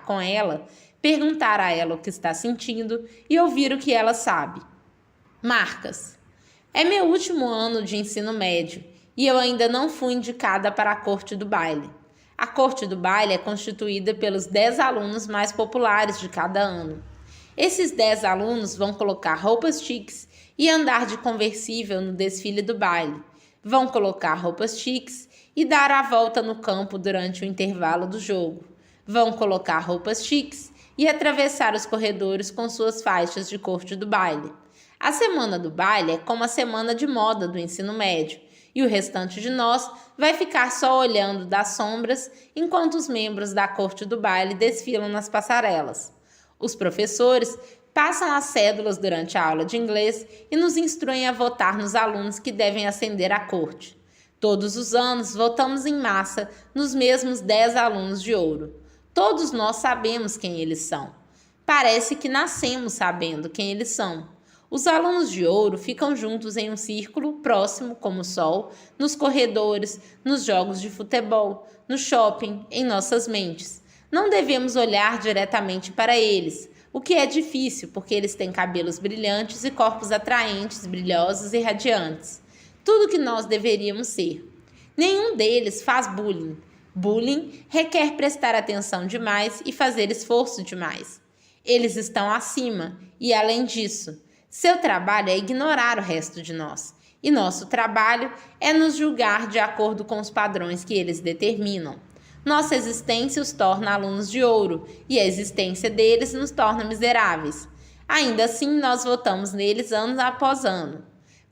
com ela, perguntar a ela o que está sentindo e ouvir o que ela sabe. Marcas. É meu último ano de ensino médio e eu ainda não fui indicada para a corte do baile. A corte do baile é constituída pelos 10 alunos mais populares de cada ano. Esses 10 alunos vão colocar roupas chiques e andar de conversível no desfile do baile. Vão colocar roupas chiques e dar a volta no campo durante o intervalo do jogo. Vão colocar roupas chiques e atravessar os corredores com suas faixas de corte do baile. A semana do baile é como a semana de moda do ensino médio, e o restante de nós vai ficar só olhando das sombras enquanto os membros da corte do baile desfilam nas passarelas. Os professores passam as cédulas durante a aula de inglês e nos instruem a votar nos alunos que devem ascender à corte. Todos os anos votamos em massa nos mesmos 10 alunos de ouro. Todos nós sabemos quem eles são. Parece que nascemos sabendo quem eles são. Os alunos de ouro ficam juntos em um círculo próximo como o sol, nos corredores, nos jogos de futebol, no shopping, em nossas mentes. Não devemos olhar diretamente para eles, o que é difícil porque eles têm cabelos brilhantes e corpos atraentes, brilhosos e radiantes. Tudo que nós deveríamos ser. Nenhum deles faz bullying. Bullying requer prestar atenção demais e fazer esforço demais. Eles estão acima e, além disso, seu trabalho é ignorar o resto de nós, e nosso trabalho é nos julgar de acordo com os padrões que eles determinam. Nossa existência os torna alunos de ouro, e a existência deles nos torna miseráveis. Ainda assim, nós votamos neles ano após ano,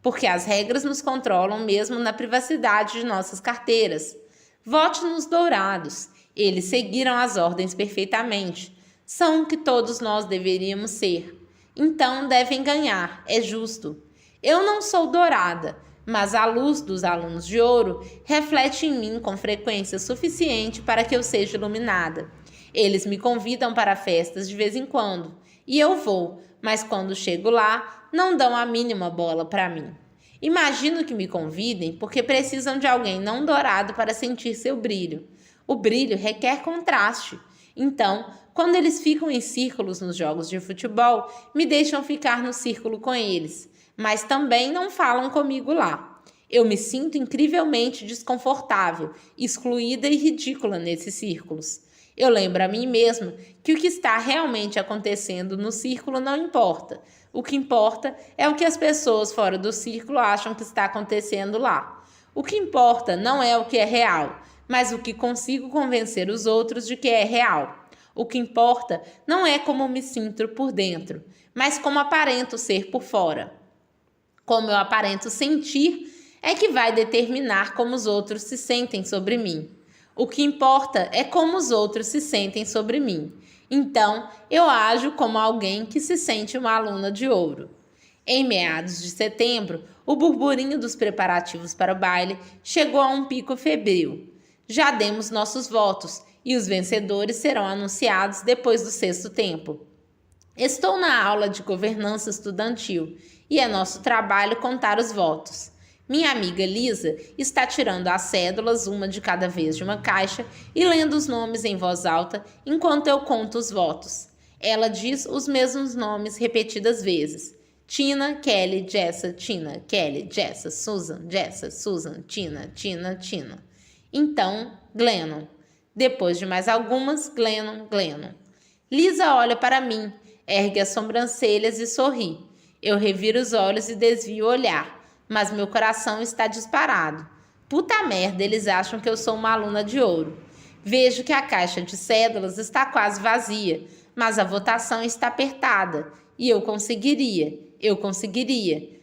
porque as regras nos controlam mesmo na privacidade de nossas carteiras. Vote nos dourados. Eles seguiram as ordens perfeitamente. São o que todos nós deveríamos ser. Então devem ganhar, é justo. Eu não sou dourada, mas a luz dos alunos de ouro reflete em mim com frequência suficiente para que eu seja iluminada. Eles me convidam para festas de vez em quando, e eu vou, mas quando chego lá, não dão a mínima bola para mim. Imagino que me convidem porque precisam de alguém não dourado para sentir seu brilho. O brilho requer contraste. Então, quando eles ficam em círculos nos jogos de futebol, me deixam ficar no círculo com eles, mas também não falam comigo lá. Eu me sinto incrivelmente desconfortável, excluída e ridícula nesses círculos. Eu lembro a mim mesma que o que está realmente acontecendo no círculo não importa. O que importa é o que as pessoas fora do círculo acham que está acontecendo lá. O que importa não é o que é real, mas o que consigo convencer os outros de que é real. O que importa não é como me sinto por dentro, mas como aparento ser por fora. Como eu aparento sentir é que vai determinar como os outros se sentem sobre mim. O que importa é como os outros se sentem sobre mim. Então, eu ajo como alguém que se sente uma aluna de ouro. Em meados de setembro, o burburinho dos preparativos para o baile chegou a um pico febril. Já demos nossos votos e os vencedores serão anunciados depois do sexto tempo. Estou na aula de governança estudantil e é nosso trabalho contar os votos. Minha amiga Lisa está tirando as cédulas, uma de cada vez de uma caixa, e lendo os nomes em voz alta enquanto eu conto os votos. Ela diz os mesmos nomes repetidas vezes. Tina, Kelly, Jessa, Tina, Kelly, Jessa, Susan, Tina, Tina, Tina. Então, Glennon. Depois de mais algumas, Glennon. Lisa olha para mim, ergue as sobrancelhas e sorri. Eu reviro os olhos e desvio o olhar, mas meu coração está disparado. Puta merda, eles acham que eu sou uma aluna de ouro. Vejo que a caixa de cédulas está quase vazia, mas a votação está apertada. E eu conseguiria.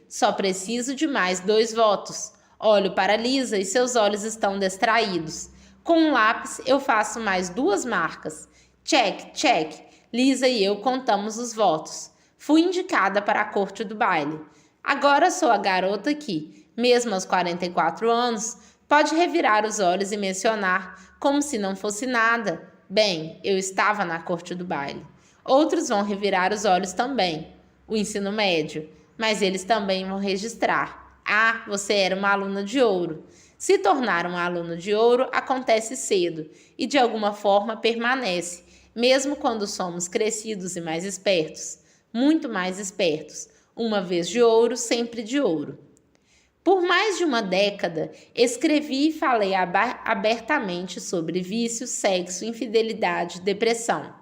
Só preciso de mais 2 votos. Olho para Lisa e seus olhos estão distraídos. Com um lápis, eu faço mais 2 marcas. Check. Lisa e eu contamos os votos. Fui indicada para a corte do baile. Agora sou a garota que, mesmo aos 44 anos, pode revirar os olhos e mencionar, como se não fosse nada. Bem, eu estava na corte do baile. Outros vão revirar os olhos também. O ensino médio. Mas eles também vão registrar. Ah, você era uma aluna de ouro. Se tornar um aluno de ouro acontece cedo e de alguma forma permanece, mesmo quando somos crescidos e mais espertos. Muito mais espertos. Uma vez de ouro, sempre de ouro. Por mais de uma década, escrevi e falei abertamente sobre vício, sexo, infidelidade, depressão.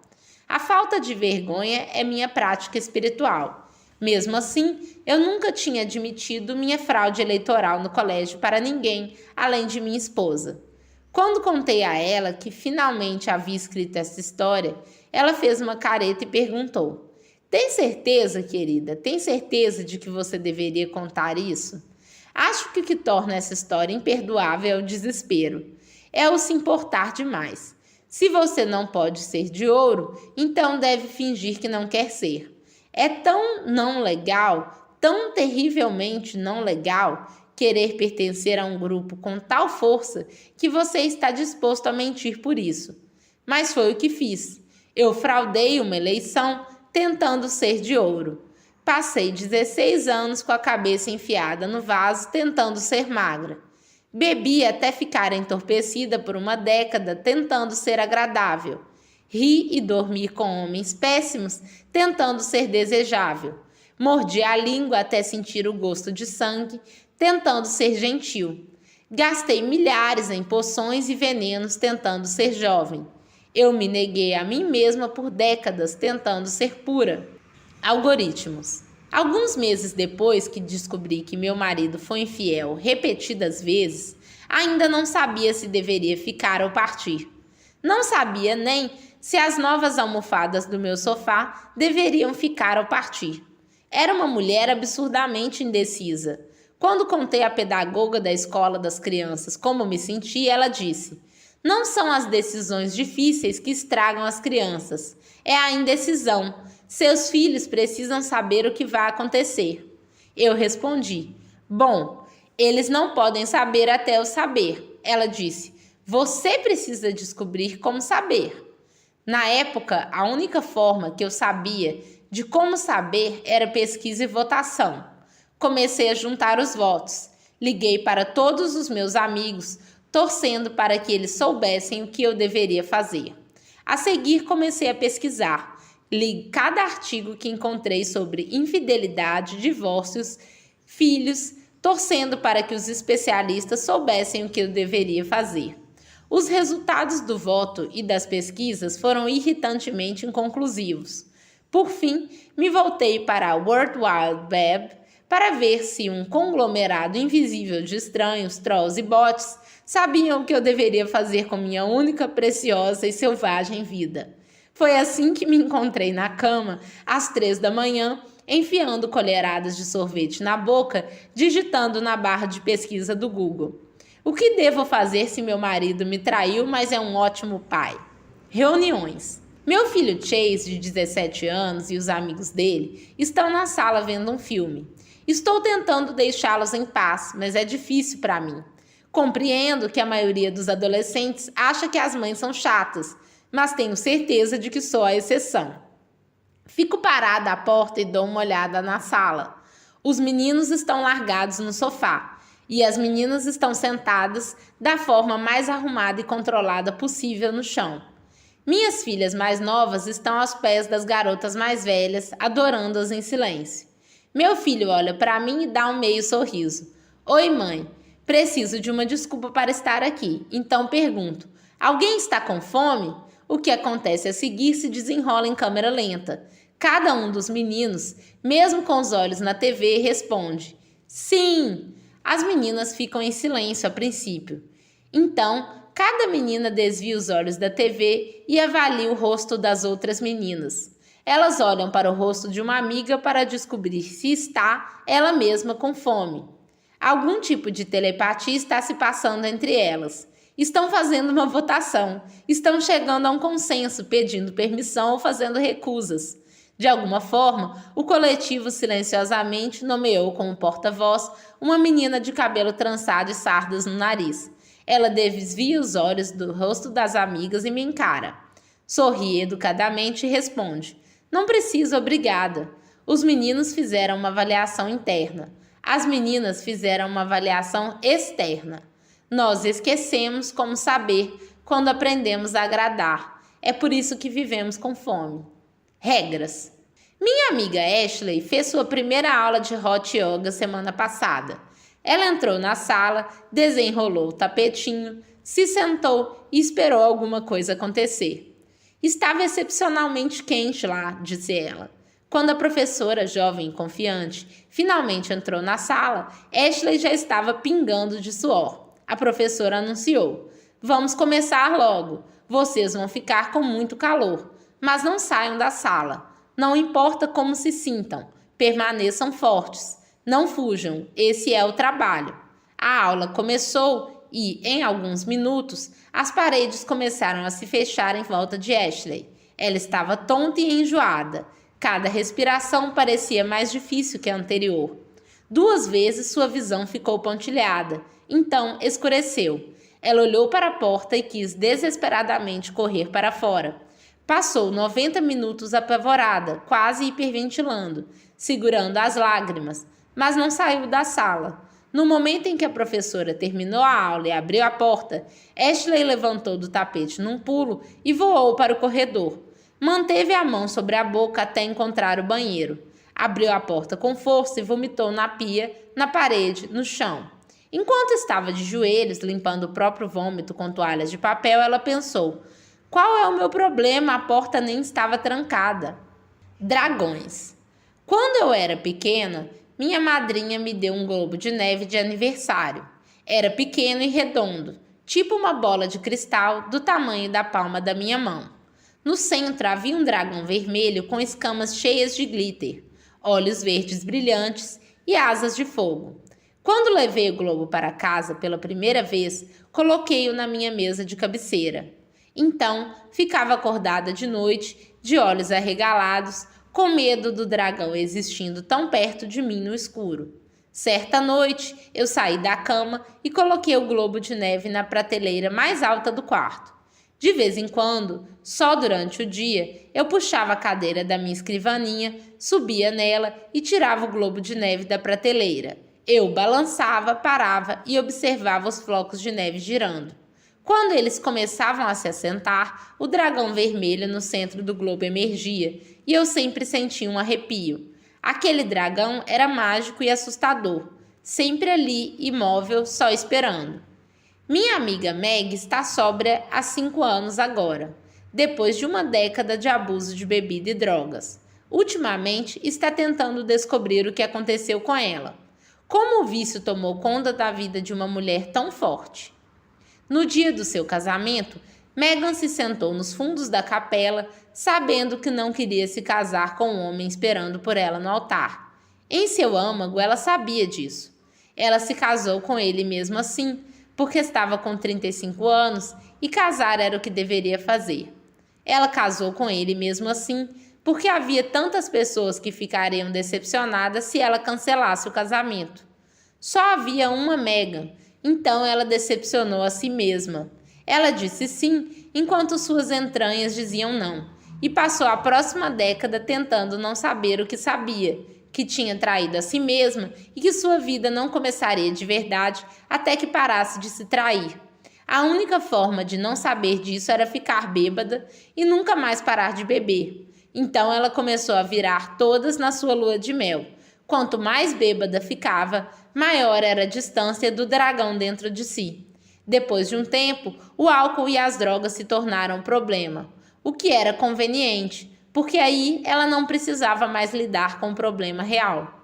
A falta de vergonha é minha prática espiritual. Mesmo assim, eu nunca tinha admitido minha fraude eleitoral no colégio para ninguém, além de minha esposa. Quando contei a ela que finalmente havia escrito essa história, ela fez uma careta e perguntou: "Tem certeza, querida? Tem certeza de que você deveria contar isso?" Acho que o que torna essa história imperdoável é o desespero. É o se importar demais. Se você não pode ser de ouro, então deve fingir que não quer ser. É tão não legal, tão terrivelmente não legal, querer pertencer a um grupo com tal força que você está disposto a mentir por isso. Mas foi o que fiz. Eu fraudei uma eleição tentando ser de ouro. Passei 16 anos com a cabeça enfiada no vaso tentando ser magra. Bebi até ficar entorpecida por uma década tentando ser agradável. Ri e dormi com homens péssimos tentando ser desejável. Mordi a língua até sentir o gosto de sangue, tentando ser gentil. Gastei milhares em poções e venenos tentando ser jovem. Eu me neguei a mim mesma por décadas tentando ser pura. Algoritmos. Alguns meses depois que descobri que meu marido foi infiel repetidas vezes, ainda não sabia se deveria ficar ou partir. Não sabia nem se as novas almofadas do meu sofá deveriam ficar ou partir. Era uma mulher absurdamente indecisa. Quando contei à pedagoga da escola das crianças como me senti, ela disse: "Não são as decisões difíceis que estragam as crianças, é a indecisão. Seus filhos precisam saber o que vai acontecer." Eu respondi: "Bom, eles não podem saber até eu saber." Ela disse: "Você precisa descobrir como saber." Na época, a única forma que eu sabia de como saber era pesquisa e votação. Comecei a juntar os votos. Liguei para todos os meus amigos, torcendo para que eles soubessem o que eu deveria fazer. A seguir, comecei a pesquisar. Li cada artigo que encontrei sobre infidelidade, divórcios, filhos, torcendo para que os especialistas soubessem o que eu deveria fazer. Os resultados do voto e das pesquisas foram irritantemente inconclusivos. Por fim, me voltei para a World Wide Web para ver se um conglomerado invisível de estranhos, trolls e bots sabiam o que eu deveria fazer com minha única, preciosa e selvagem vida. Foi assim que me encontrei na cama, às 3 da manhã, enfiando colheradas de sorvete na boca, digitando na barra de pesquisa do Google: O que devo fazer se meu marido me traiu, mas é um ótimo pai? Reuniões. Meu filho Chase, de 17 anos, e os amigos dele estão na sala vendo um filme. Estou tentando deixá-los em paz, mas é difícil para mim. Compreendo que a maioria dos adolescentes acha que as mães são chatas, mas tenho certeza de que sou a exceção. Fico parada à porta e dou uma olhada na sala. Os meninos estão largados no sofá e as meninas estão sentadas da forma mais arrumada e controlada possível no chão. Minhas filhas mais novas estão aos pés das garotas mais velhas, adorando-as em silêncio. Meu filho olha para mim e dá um meio sorriso. Oi, mãe. Preciso de uma desculpa para estar aqui. Então pergunto: alguém está com fome? O que acontece a seguir se desenrola em câmera lenta. Cada um dos meninos, mesmo com os olhos na TV, responde: sim! As meninas ficam em silêncio a princípio. Então, cada menina desvia os olhos da TV e avalia o rosto das outras meninas. Elas olham para o rosto de uma amiga para descobrir se está ela mesma com fome. Algum tipo de telepatia está se passando entre elas. Estão fazendo uma votação. Estão chegando a um consenso, pedindo permissão ou fazendo recusas. De alguma forma, o coletivo silenciosamente nomeou como porta-voz uma menina de cabelo trançado e sardas no nariz. Ela desvia os olhos do rosto das amigas e me encara. Sorri educadamente e responde: não preciso, obrigada. Os meninos fizeram uma avaliação interna. As meninas fizeram uma avaliação externa. Nós esquecemos como saber quando aprendemos a agradar. É por isso que vivemos com fome. Regras. Minha amiga Ashley fez sua primeira aula de hot yoga semana passada. Ela entrou na sala, desenrolou o tapetinho, se sentou e esperou alguma coisa acontecer. Estava excepcionalmente quente lá, disse ela. Quando a professora, jovem e confiante, finalmente entrou na sala, Ashley já estava pingando de suor. A professora anunciou: vamos começar logo. Vocês vão ficar com muito calor, mas não saiam da sala. Não importa como se sintam, permaneçam fortes. Não fujam, esse é o trabalho. A aula começou e, em alguns minutos, as paredes começaram a se fechar em volta de Ashley. Ela estava tonta e enjoada. Cada respiração parecia mais difícil que a anterior. 2 vezes sua visão ficou pontilhada, então escureceu. Ela olhou para a porta e quis desesperadamente correr para fora. Passou 90 minutos apavorada, quase hiperventilando, segurando as lágrimas, mas não saiu da sala. No momento em que a professora terminou a aula e abriu a porta, Ashley levantou do tapete num pulo e voou para o corredor. Manteve a mão sobre a boca até encontrar o banheiro. Abriu a porta com força e vomitou na pia, na parede, no chão. Enquanto estava de joelhos, limpando o próprio vômito com toalhas de papel, ela pensou: qual é o meu problema? A porta nem estava trancada. Dragões. Quando eu era pequena, minha madrinha me deu um globo de neve de aniversário. Era pequeno e redondo, tipo uma bola de cristal do tamanho da palma da minha mão. No centro havia um dragão vermelho com escamas cheias de glitter, olhos verdes brilhantes e asas de fogo. Quando levei o globo para casa pela primeira vez, coloquei-o na minha mesa de cabeceira. Então, ficava acordada de noite, de olhos arregalados, com medo do dragão existindo tão perto de mim no escuro. Certa noite, eu saí da cama e coloquei o globo de neve na prateleira mais alta do quarto. De vez em quando, só durante o dia, eu puxava a cadeira da minha escrivaninha, subia nela e tirava o globo de neve da prateleira. Eu balançava, parava e observava os flocos de neve girando. Quando eles começavam a se assentar, o dragão vermelho no centro do globo emergia e eu sempre sentia um arrepio. Aquele dragão era mágico e assustador, sempre ali, imóvel, só esperando. Minha amiga Meg está sóbria há 5 anos agora, depois de uma década de abuso de bebida e drogas. Ultimamente, está tentando descobrir o que aconteceu com ela. Como o vício tomou conta da vida de uma mulher tão forte? No dia do seu casamento, Megan se sentou nos fundos da capela, sabendo que não queria se casar com um homem esperando por ela no altar. Em seu âmago, ela sabia disso. Ela se casou com ele mesmo assim, porque estava com 35 anos e casar era o que deveria fazer. Ela casou com ele mesmo assim, porque havia tantas pessoas que ficariam decepcionadas se ela cancelasse o casamento. Só havia uma Meghan, então ela decepcionou a si mesma. Ela disse sim, enquanto suas entranhas diziam não, e passou a próxima década tentando não saber o que sabia, que tinha traído a si mesma e que sua vida não começaria de verdade até que parasse de se trair. A única forma de não saber disso era ficar bêbada e nunca mais parar de beber. Então ela começou a virar todas na sua lua de mel. Quanto mais bêbada ficava, maior era a distância do dragão dentro de si. Depois de um tempo, o álcool e as drogas se tornaram um problema, o que era conveniente, porque aí ela não precisava mais lidar com o problema real.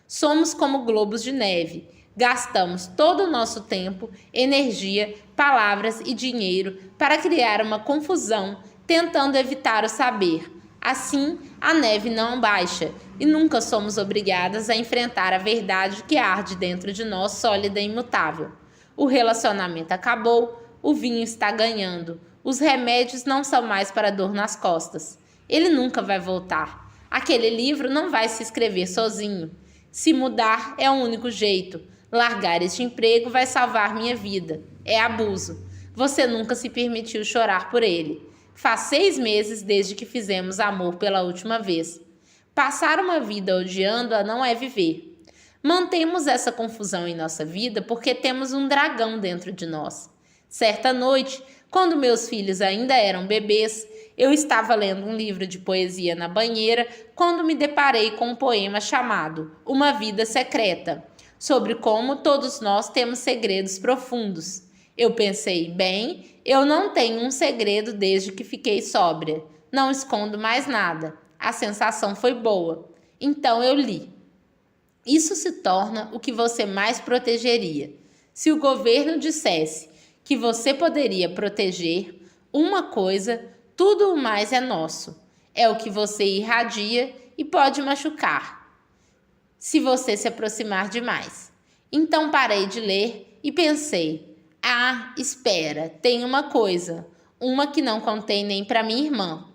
Somos como globos de neve. Gastamos todo o nosso tempo, energia, palavras e dinheiro para criar uma confusão, tentando evitar o saber. Assim, a neve não baixa e nunca somos obrigadas a enfrentar a verdade que arde dentro de nós, sólida e imutável. O relacionamento acabou, o vinho está ganhando, os remédios não são mais para dor nas costas. Ele nunca vai voltar. Aquele livro não vai se escrever sozinho. Se mudar é o único jeito. Largar este emprego vai salvar minha vida. É abuso. Você nunca se permitiu chorar por ele. Faz 6 meses desde que fizemos amor pela última vez. Passar uma vida odiando-a não é viver. Mantemos essa confusão em nossa vida porque temos um dragão dentro de nós. Certa noite, quando meus filhos ainda eram bebês, eu estava lendo um livro de poesia na banheira quando me deparei com um poema chamado Uma Vida Secreta, sobre como todos nós temos segredos profundos. Eu pensei, bem, eu não tenho um segredo desde que fiquei sóbria. Não escondo mais nada. A sensação foi boa. Então eu li. Isso se torna o que você mais protegeria. Se o governo dissesse que você poderia proteger uma coisa, tudo o mais é nosso. É o que você irradia e pode machucar, se você se aproximar demais. Então parei de ler e pensei, espera, tem uma coisa, uma que não contei nem para minha irmã.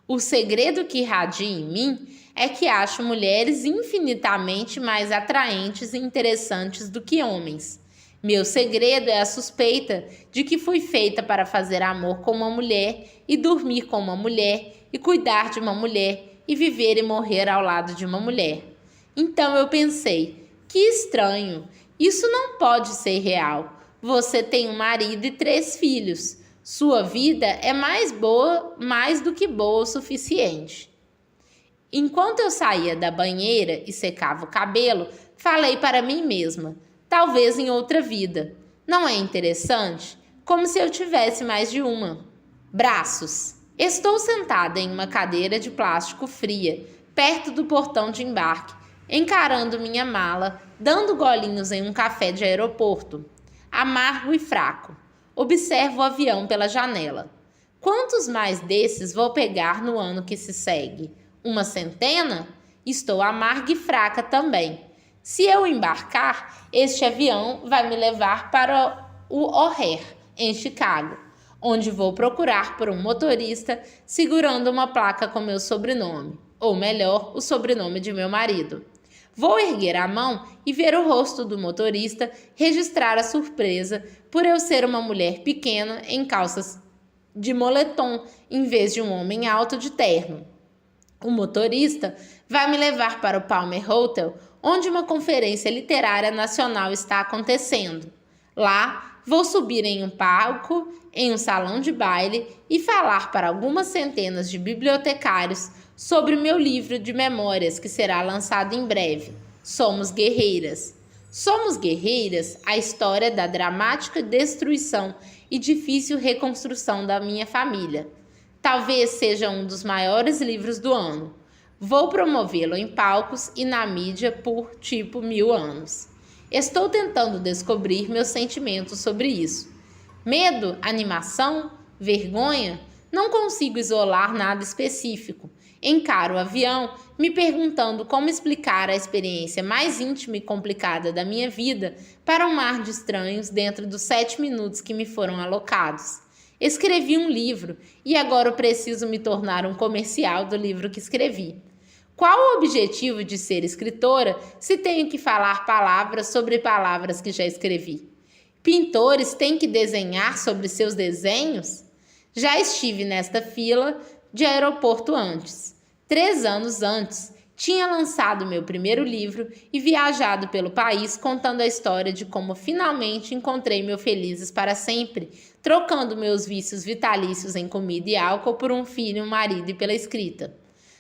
O segredo que irradia em mim é que acho mulheres infinitamente mais atraentes e interessantes do que homens. Meu segredo é a suspeita de que fui feita para fazer amor com uma mulher e dormir com uma mulher e cuidar de uma mulher e viver e morrer ao lado de uma mulher. Então eu pensei, que estranho, isso não pode ser real. Você tem um marido e 3 filhos. Sua vida é mais do que boa o suficiente. Enquanto eu saía da banheira e secava o cabelo, falei para mim mesma, talvez em outra vida. Não é interessante? Como se eu tivesse mais de uma. Braços. Estou sentada em uma cadeira de plástico fria, perto do portão de embarque, encarando minha mala, dando golinhos em um café de aeroporto. Amargo e fraco. Observo o avião pela janela. Quantos mais desses vou pegar no ano que se segue? Uma centena? Estou amarga e fraca também. Se eu embarcar, este avião vai me levar para o O'Hare, em Chicago, onde vou procurar por um motorista segurando uma placa com meu sobrenome, ou melhor, o sobrenome de meu marido. Vou erguer a mão e ver o rosto do motorista, registrar a surpresa por eu ser uma mulher pequena em calças de moletom, em vez de um homem alto de terno. O motorista vai me levar para o Palmer Hotel, onde uma conferência literária nacional está acontecendo. Lá, vou subir em um palco, em um salão de baile e falar para algumas centenas de bibliotecários sobre meu livro de memórias que será lançado em breve. Somos Guerreiras. Somos Guerreiras, a história da dramática destruição e difícil reconstrução da minha família. Talvez seja um dos maiores livros do ano. Vou promovê-lo em palcos e na mídia por 1000 anos. Estou tentando descobrir meus sentimentos sobre isso. Medo? Animação? Vergonha? Não consigo isolar nada específico. Encaro o avião, me perguntando como explicar a experiência mais íntima e complicada da minha vida para um mar de estranhos dentro dos 7 minutos que me foram alocados. Escrevi um livro e agora eu preciso me tornar um comercial do livro que escrevi. Qual o objetivo de ser escritora se tenho que falar palavras sobre palavras que já escrevi? Pintores têm que desenhar sobre seus desenhos? Já estive nesta fila de aeroporto antes. 3 anos antes, tinha lançado meu primeiro livro e viajado pelo país contando a história de como finalmente encontrei meu felizes para sempre, trocando meus vícios vitalícios em comida e álcool por um filho, um marido e pela escrita.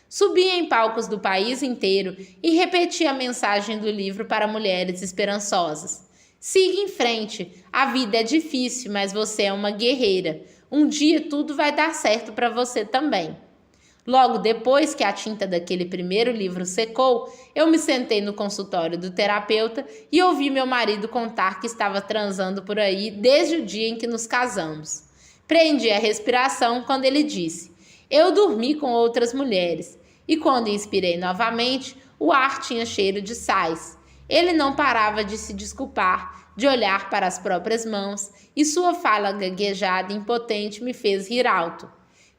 Subi em palcos do país inteiro e repeti a mensagem do livro para mulheres esperançosas. Siga em frente, a vida é difícil, mas você é uma guerreira. Um dia tudo vai dar certo para você também. Logo depois que a tinta daquele primeiro livro secou, eu me sentei no consultório do terapeuta e ouvi meu marido contar que estava transando por aí desde o dia em que nos casamos. Prendi a respiração quando ele disse: eu dormi com outras mulheres. E quando inspirei novamente, o ar tinha cheiro de sais. Ele não parava de se desculpar, de olhar para as próprias mãos, e sua fala gaguejada e impotente me fez rir alto.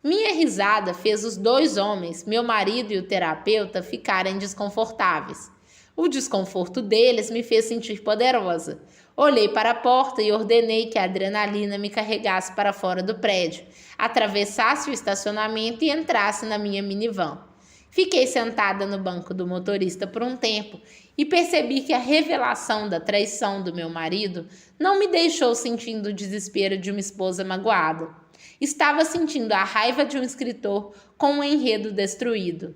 Minha risada fez os 2 homens, meu marido e o terapeuta, ficarem desconfortáveis. O desconforto deles me fez sentir poderosa. Olhei para a porta e ordenei que a adrenalina me carregasse para fora do prédio, atravessasse o estacionamento e entrasse na minha minivan. Fiquei sentada no banco do motorista por um tempo e percebi que a revelação da traição do meu marido não me deixou sentindo o desespero de uma esposa magoada. Estava sentindo a raiva de um escritor com um enredo destruído.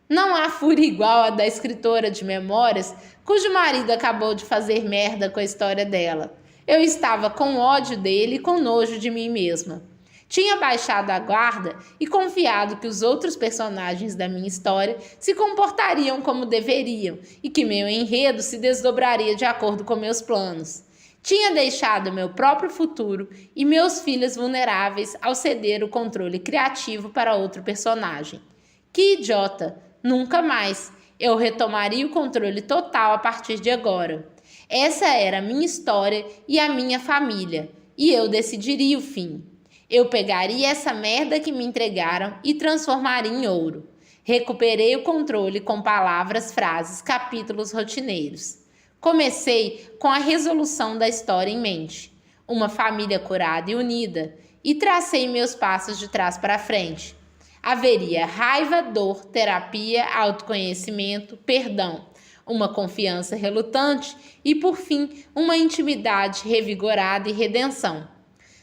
Não há fúria igual a da escritora de memórias cujo marido acabou de fazer merda com a história dela. Eu estava com ódio dele e com nojo de mim mesma. Tinha baixado a guarda e confiado que os outros personagens da minha história se comportariam como deveriam e que meu enredo se desdobraria de acordo com meus planos. Tinha deixado meu próprio futuro e meus filhos vulneráveis ao ceder o controle criativo para outro personagem. Que idiota! Nunca mais! Eu retomaria o controle total a partir de agora. Essa era a minha história e a minha família, e eu decidiria o fim. Eu pegaria essa merda que me entregaram e transformaria em ouro. Recuperei o controle com palavras, frases, capítulos rotineiros. Comecei com a resolução da história em mente, uma família curada e unida, e tracei meus passos de trás para frente. Haveria raiva, dor, terapia, autoconhecimento, perdão, uma confiança relutante e, por fim, uma intimidade revigorada e redenção.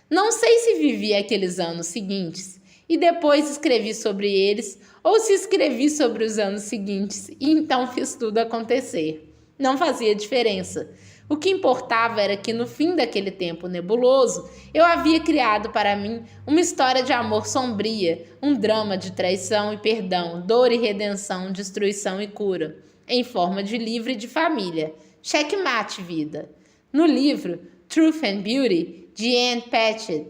Não sei se vivi aqueles anos seguintes e depois escrevi sobre eles, ou se escrevi sobre os anos seguintes e então fiz tudo acontecer. Não fazia diferença. O que importava era que no fim daquele tempo nebuloso, eu havia criado para mim uma história de amor sombria, um drama de traição e perdão, dor e redenção, destruição e cura, em forma de livro e de família. Checkmate, vida. No livro Truth and Beauty, de Ann Patchett,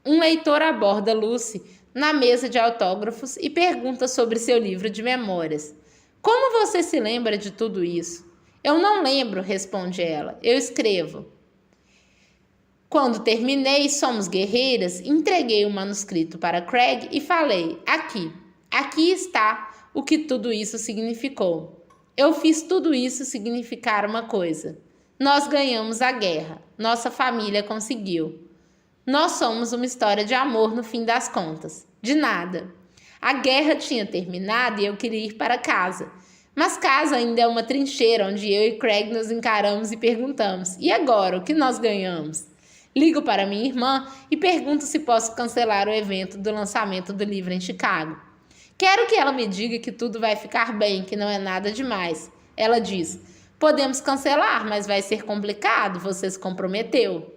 um leitor aborda Lucy na mesa de autógrafos e pergunta sobre seu livro de memórias. Como você se lembra de tudo isso? Eu não lembro, responde ela. Eu escrevo. Quando terminei Somos Guerreiras, entreguei o manuscrito para Craig e falei: aqui está o que tudo isso significou. Eu fiz tudo isso significar uma coisa. Nós ganhamos a guerra. Nossa família conseguiu. Nós somos uma história de amor no fim das contas. De nada. A guerra tinha terminado e eu queria ir para casa. Mas casa ainda é uma trincheira onde eu e Craig nos encaramos e perguntamos: e agora, o que nós ganhamos? Ligo para minha irmã e pergunto se posso cancelar o evento do lançamento do livro em Chicago. Quero que ela me diga que tudo vai ficar bem, que não é nada demais. Ela diz: podemos cancelar, mas vai ser complicado, você se comprometeu.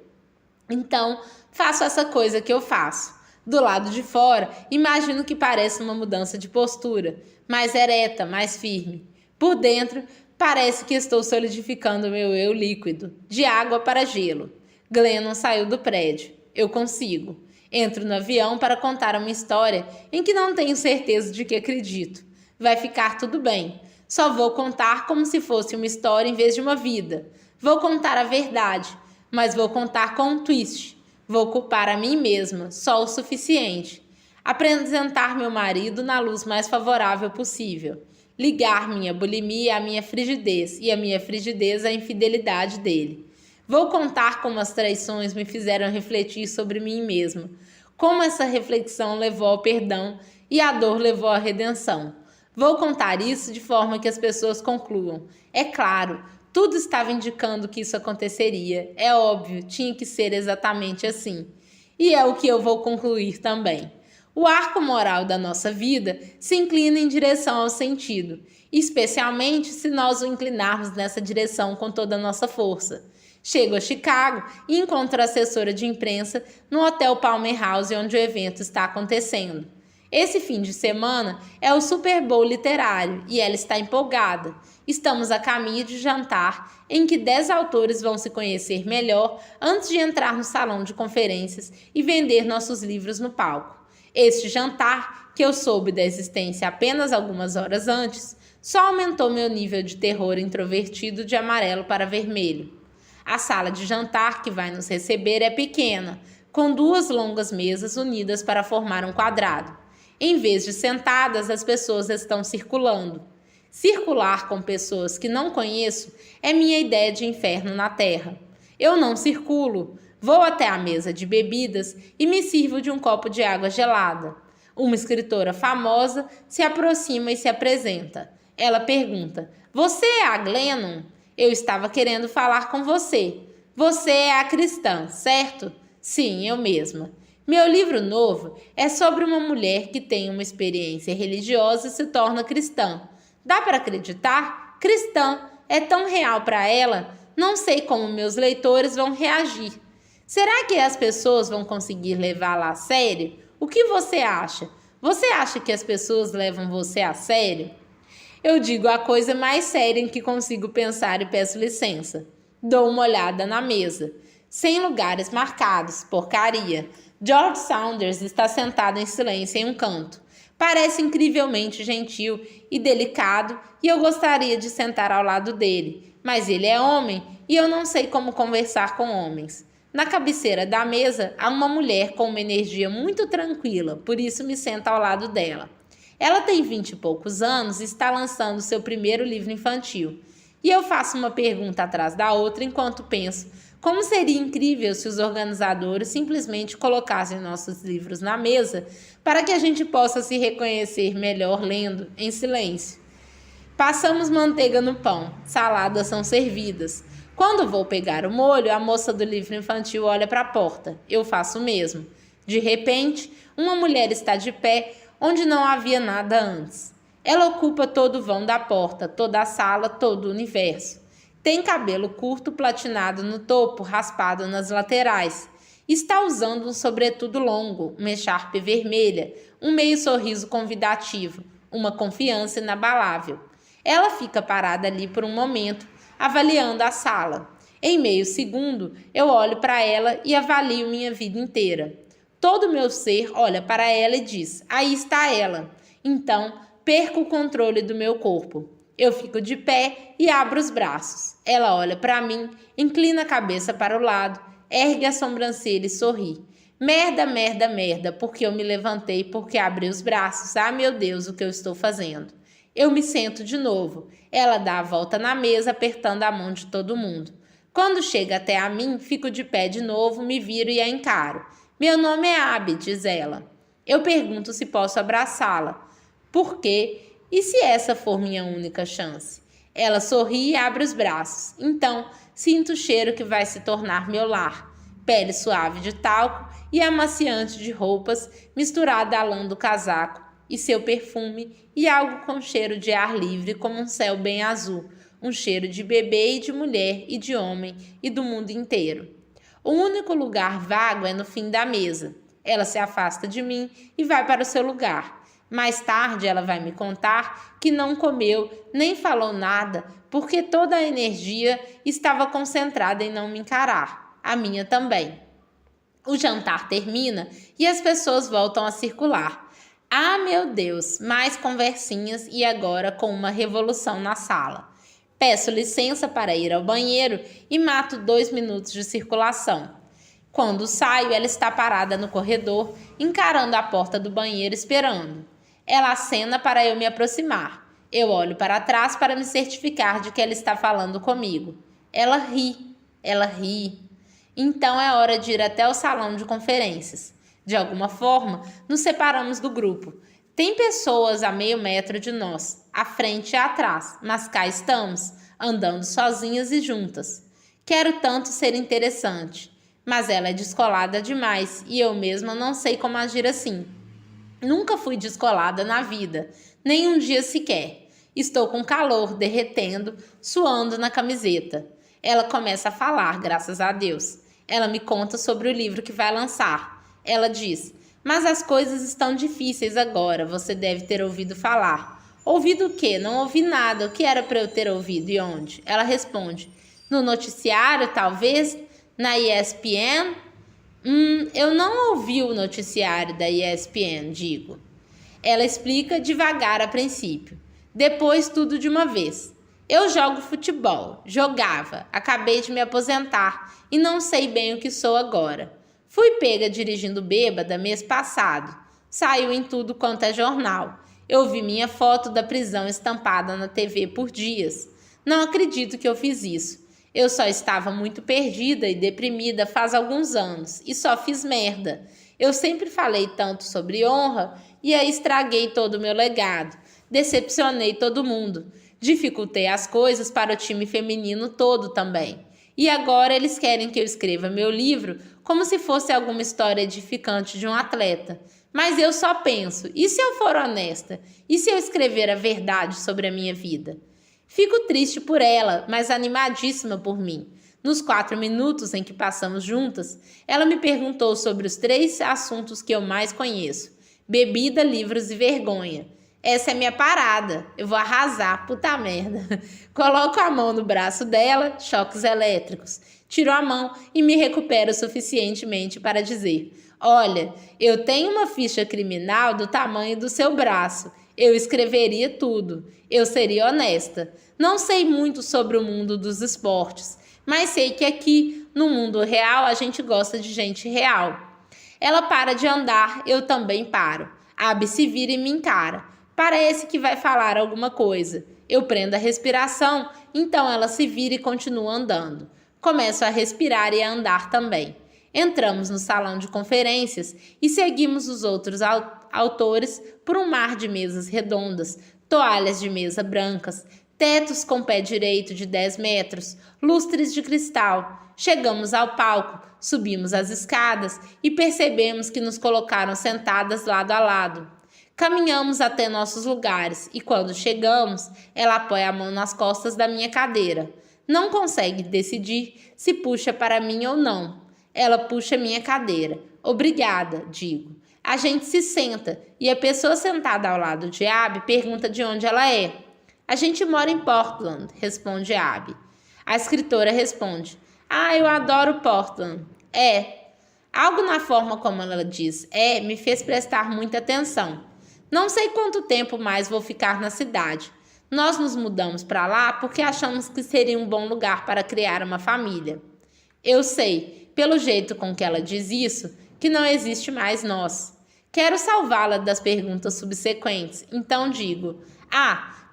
Então, faço essa coisa que eu faço. Do lado de fora, imagino que parece uma mudança de postura, mais ereta, mais firme. Por dentro, parece que estou solidificando meu eu líquido, de água para gelo. Glennon saiu do prédio. Eu consigo. Entro no avião para contar uma história em que não tenho certeza de que acredito. Vai ficar tudo bem. Só vou contar como se fosse uma história em vez de uma vida. Vou contar a verdade, mas vou contar com um twist. Vou culpar a mim mesma, só o suficiente. Apresentar meu marido na luz mais favorável possível. Ligar minha bulimia à minha frigidez e a minha frigidez à infidelidade dele. Vou contar como as traições me fizeram refletir sobre mim mesma, como essa reflexão levou ao perdão e a dor levou à redenção. Vou contar isso de forma que as pessoas concluam. É claro, tudo estava indicando que isso aconteceria. É óbvio, tinha que ser exatamente assim. E é o que eu vou concluir também. O arco moral da nossa vida se inclina em direção ao sentido, especialmente se nós o inclinarmos nessa direção com toda a nossa força. Chego a Chicago e encontro a assessora de imprensa no Hotel Palmer House, onde o evento está acontecendo. Esse fim de semana é o Super Bowl literário e ela está empolgada. Estamos a caminho de jantar em que 10 autores vão se conhecer melhor antes de entrar no salão de conferências e vender nossos livros no palco. Este jantar, que eu soube da existência apenas algumas horas antes, só aumentou meu nível de terror introvertido de amarelo para vermelho. A sala de jantar que vai nos receber é pequena, com 2 longas mesas unidas para formar um quadrado. Em vez de sentadas, as pessoas estão circulando. Circular com pessoas que não conheço é minha ideia de inferno na Terra. Eu não circulo. Vou até a mesa de bebidas e me sirvo de um copo de água gelada. Uma escritora famosa se aproxima e se apresenta. Ela pergunta: "Você é a Glennon? Eu estava querendo falar com você. Você é a cristã, certo?" "Sim, eu mesma." "Meu livro novo é sobre uma mulher que tem uma experiência religiosa e se torna cristã. Dá para acreditar? Cristã. É tão real para ela. Não sei como meus leitores vão reagir. Será que as pessoas vão conseguir levá-la a sério? O que você acha? Você acha que as pessoas levam você a sério?" Eu digo a coisa mais séria em que consigo pensar e peço licença. Dou uma olhada na mesa. Sem lugares marcados, porcaria. George Saunders está sentado em silêncio em um canto. Parece incrivelmente gentil e delicado e eu gostaria de sentar ao lado dele, mas ele é homem e eu não sei como conversar com homens. Na cabeceira da mesa há uma mulher com uma energia muito tranquila, por isso me sento ao lado dela. Ela tem 20 e poucos anos e está lançando seu primeiro livro infantil. E eu faço uma pergunta atrás da outra enquanto penso como seria incrível se os organizadores simplesmente colocassem nossos livros na mesa para que a gente possa se reconhecer melhor lendo em silêncio. Passamos manteiga no pão, saladas são servidas. Quando vou pegar o molho, a moça do livro infantil olha para a porta. Eu faço o mesmo. De repente, uma mulher está de pé onde não havia nada antes. Ela ocupa todo o vão da porta, toda a sala, todo o universo. Tem cabelo curto platinado no topo, raspado nas laterais. Está usando um sobretudo longo, uma echarpe vermelha, um meio sorriso convidativo, uma confiança inabalável. Ela fica parada ali por um momento, avaliando a sala. Em meio segundo, eu olho para ela e avalio minha vida inteira. Todo o meu ser olha para ela e diz: "Aí está ela." Então, perco o controle do meu corpo. Eu fico de pé e abro os braços. Ela olha para mim, inclina a cabeça para o lado, ergue a sobrancelha e sorri. Merda, merda, merda, porque eu me levantei, porque abri os braços. Ah, meu Deus, o que eu estou fazendo? Eu me sento de novo. Ela dá a volta na mesa, apertando a mão de todo mundo. Quando chega até a mim, fico de pé de novo, me viro e a encaro. "Meu nome é Abby", diz ela. Eu pergunto se posso abraçá-la. Por quê? E se essa for minha única chance? Ela sorri e abre os braços. Então, sinto o cheiro que vai se tornar meu lar. Pele suave de talco e amaciante de roupas, misturada à lã do casaco, e seu perfume, e algo com cheiro de ar livre como um céu bem azul, um cheiro de bebê e de mulher e de homem e do mundo inteiro. O único lugar vago é no fim da mesa. Ela se afasta de mim e vai para o seu lugar. Mais tarde ela vai me contar que não comeu nem falou nada porque toda a energia estava concentrada em não me encarar. A minha também. O jantar termina e as pessoas voltam a circular. Ah, meu Deus, mais conversinhas e agora com uma revolução na sala. Peço licença para ir ao banheiro e mato 2 minutos de circulação. Quando saio, ela está parada no corredor, encarando a porta do banheiro esperando. Ela acena para eu me aproximar. Eu olho para trás para me certificar de que ela está falando comigo. Ela ri. Então é hora de ir até o salão de conferências. De alguma forma, nos separamos do grupo. Tem pessoas a meio metro de nós, à frente e atrás, mas cá estamos, andando sozinhas e juntas. Quero tanto ser interessante, mas ela é descolada demais e eu mesma não sei como agir assim. Nunca fui descolada na vida, nem um dia sequer. Estou com calor, derretendo, suando na camiseta. Ela começa a falar, graças a Deus. Ela me conta sobre o livro que vai lançar. Ela diz, mas as coisas estão difíceis agora, você deve ter ouvido falar. Ouvido o quê? Não ouvi nada. O que era para eu ter ouvido e onde? Ela responde, no noticiário, talvez? Na ESPN? Eu não ouvi o noticiário da ESPN, digo. Ela explica devagar a princípio. Depois tudo de uma vez. Eu jogo futebol, jogava, acabei de me aposentar e não sei bem o que sou agora. Fui pega dirigindo bêbada mês passado. Saiu em tudo quanto é jornal. Eu vi minha foto da prisão estampada na TV por dias. Não acredito que eu fiz isso. Eu só estava muito perdida e deprimida faz alguns anos e só fiz merda. Eu sempre falei tanto sobre honra e aí estraguei todo o meu legado. Decepcionei todo mundo. Dificultei as coisas para o time feminino todo também. E agora eles querem que eu escreva meu livro como se fosse alguma história edificante de um atleta. Mas eu só penso, e se eu for honesta? E se eu escrever a verdade sobre a minha vida? Fico triste por ela, mas animadíssima por mim. Nos 4 minutos em que passamos juntas, ela me perguntou sobre os 3 assuntos que eu mais conheço. Bebida, livros e vergonha. Essa é minha parada. Eu vou arrasar, puta merda. Coloco a mão no braço dela, choques elétricos. Tiro a mão e me recupero suficientemente para dizer: olha, eu tenho uma ficha criminal do tamanho do seu braço. Eu escreveria tudo. Eu seria honesta. Não sei muito sobre o mundo dos esportes, mas sei que aqui, no mundo real, a gente gosta de gente real. Ela para de andar, eu também paro. A Abby se vira e me encara. Parece que vai falar alguma coisa. Eu prendo a respiração, então ela se vira e continua andando. Começo a respirar e a andar também. Entramos no salão de conferências e seguimos os outros autores por um mar de mesas redondas, toalhas de mesa brancas, tetos com pé direito de 10 metros, lustres de cristal. Chegamos ao palco, subimos as escadas e percebemos que nos colocaram sentadas lado a lado. Caminhamos até nossos lugares e quando chegamos, ela apoia a mão nas costas da minha cadeira. Não consegue decidir se puxa para mim ou não. Ela puxa minha cadeira. Obrigada, digo. A gente se senta e a pessoa sentada ao lado de Abby pergunta de onde ela é. A gente mora em Portland, responde Abby. A escritora responde, eu adoro Portland. Algo na forma como ela diz me fez prestar muita atenção. Não sei quanto tempo mais vou ficar na cidade. Nós nos mudamos para lá porque achamos que seria um bom lugar para criar uma família. Eu sei, pelo jeito com que ela diz isso, que não existe mais nós. Quero salvá-la das perguntas subsequentes, então digo,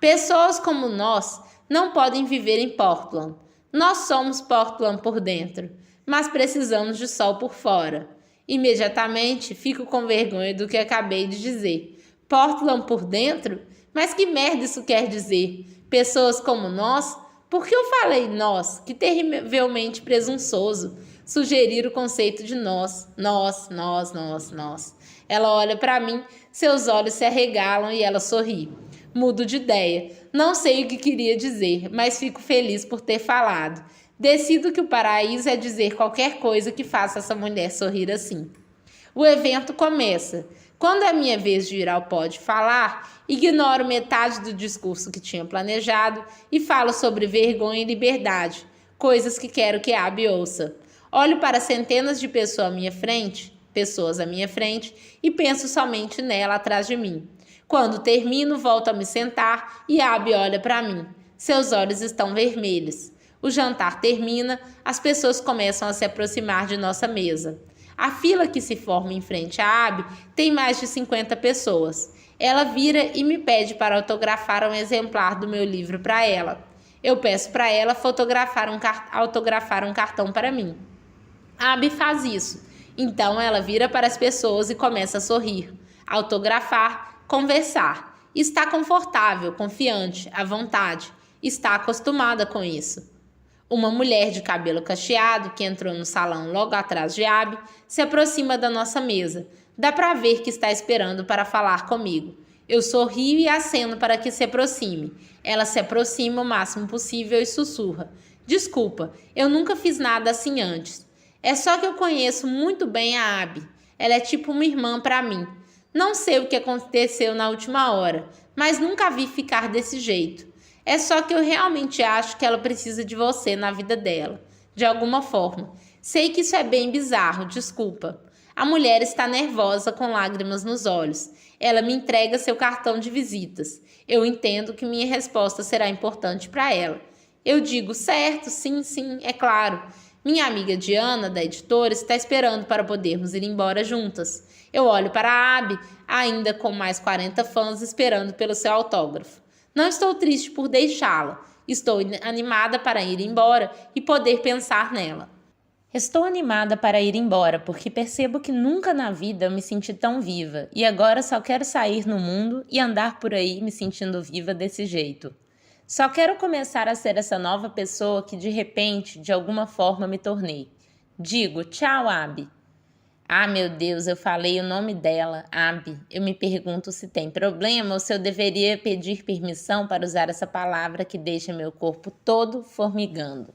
pessoas como nós não podem viver em Portland. Nós somos Portland por dentro, mas precisamos de sol por fora. Imediatamente fico com vergonha do que acabei de dizer. Portland por dentro? Mas que merda isso quer dizer? Pessoas como nós? Por que eu falei nós? Que terrivelmente presunçoso. Sugerir o conceito de nós. Nós. Ela olha para mim, seus olhos se arregalam e ela sorri. Mudo de ideia. Não sei o que queria dizer, mas fico feliz por ter falado. Decido que o paraíso é dizer qualquer coisa que faça essa mulher sorrir assim. O evento começa. Quando é minha vez de ir ao pódio falar, ignoro metade do discurso que tinha planejado e falo sobre vergonha e liberdade, coisas que quero que a Abby ouça. Olho para centenas de pessoas à minha frente, e penso somente nela atrás de mim. Quando termino, volto a me sentar e Abby olha para mim. Seus olhos estão vermelhos. O jantar termina, as pessoas começam a se aproximar de nossa mesa. A fila que se forma em frente a Abby tem mais de 50 pessoas. Ela vira e me pede para autografar um exemplar do meu livro para ela. Eu peço para ela autografar um cartão para mim. A Abby faz isso. Então ela vira para as pessoas e começa a sorrir, autografar, conversar. Está confortável, confiante, à vontade. Está acostumada com isso. Uma mulher de cabelo cacheado, que entrou no salão logo atrás de Abby, se aproxima da nossa mesa. Dá para ver que está esperando para falar comigo. Eu sorrio e aceno para que se aproxime. Ela se aproxima o máximo possível e sussurra: Desculpa, eu nunca fiz nada assim antes. É só que eu conheço muito bem a Abby. Ela é tipo uma irmã para mim. Não sei o que aconteceu na última hora, mas nunca a vi ficar desse jeito. É só que eu realmente acho que ela precisa de você na vida dela, de alguma forma. Sei que isso é bem bizarro, desculpa. A mulher está nervosa, com lágrimas nos olhos. Ela me entrega seu cartão de visitas. Eu entendo que minha resposta será importante para ela. Eu digo, certo, sim, é claro. Minha amiga Diana, da editora, está esperando para podermos ir embora juntas. Eu olho para a Abby, ainda com mais 40 fãs esperando pelo seu autógrafo. Não estou triste por deixá-la. Estou animada para ir embora e poder pensar nela. Estou animada para ir embora porque percebo que nunca na vida eu me senti tão viva e agora só quero sair no mundo e andar por aí me sentindo viva desse jeito. Só quero começar a ser essa nova pessoa que de repente, de alguma forma, me tornei. Digo, tchau, Abby. Ah, meu Deus, eu falei o nome dela, Abby. Eu me pergunto se tem problema ou se eu deveria pedir permissão para usar essa palavra que deixa meu corpo todo formigando.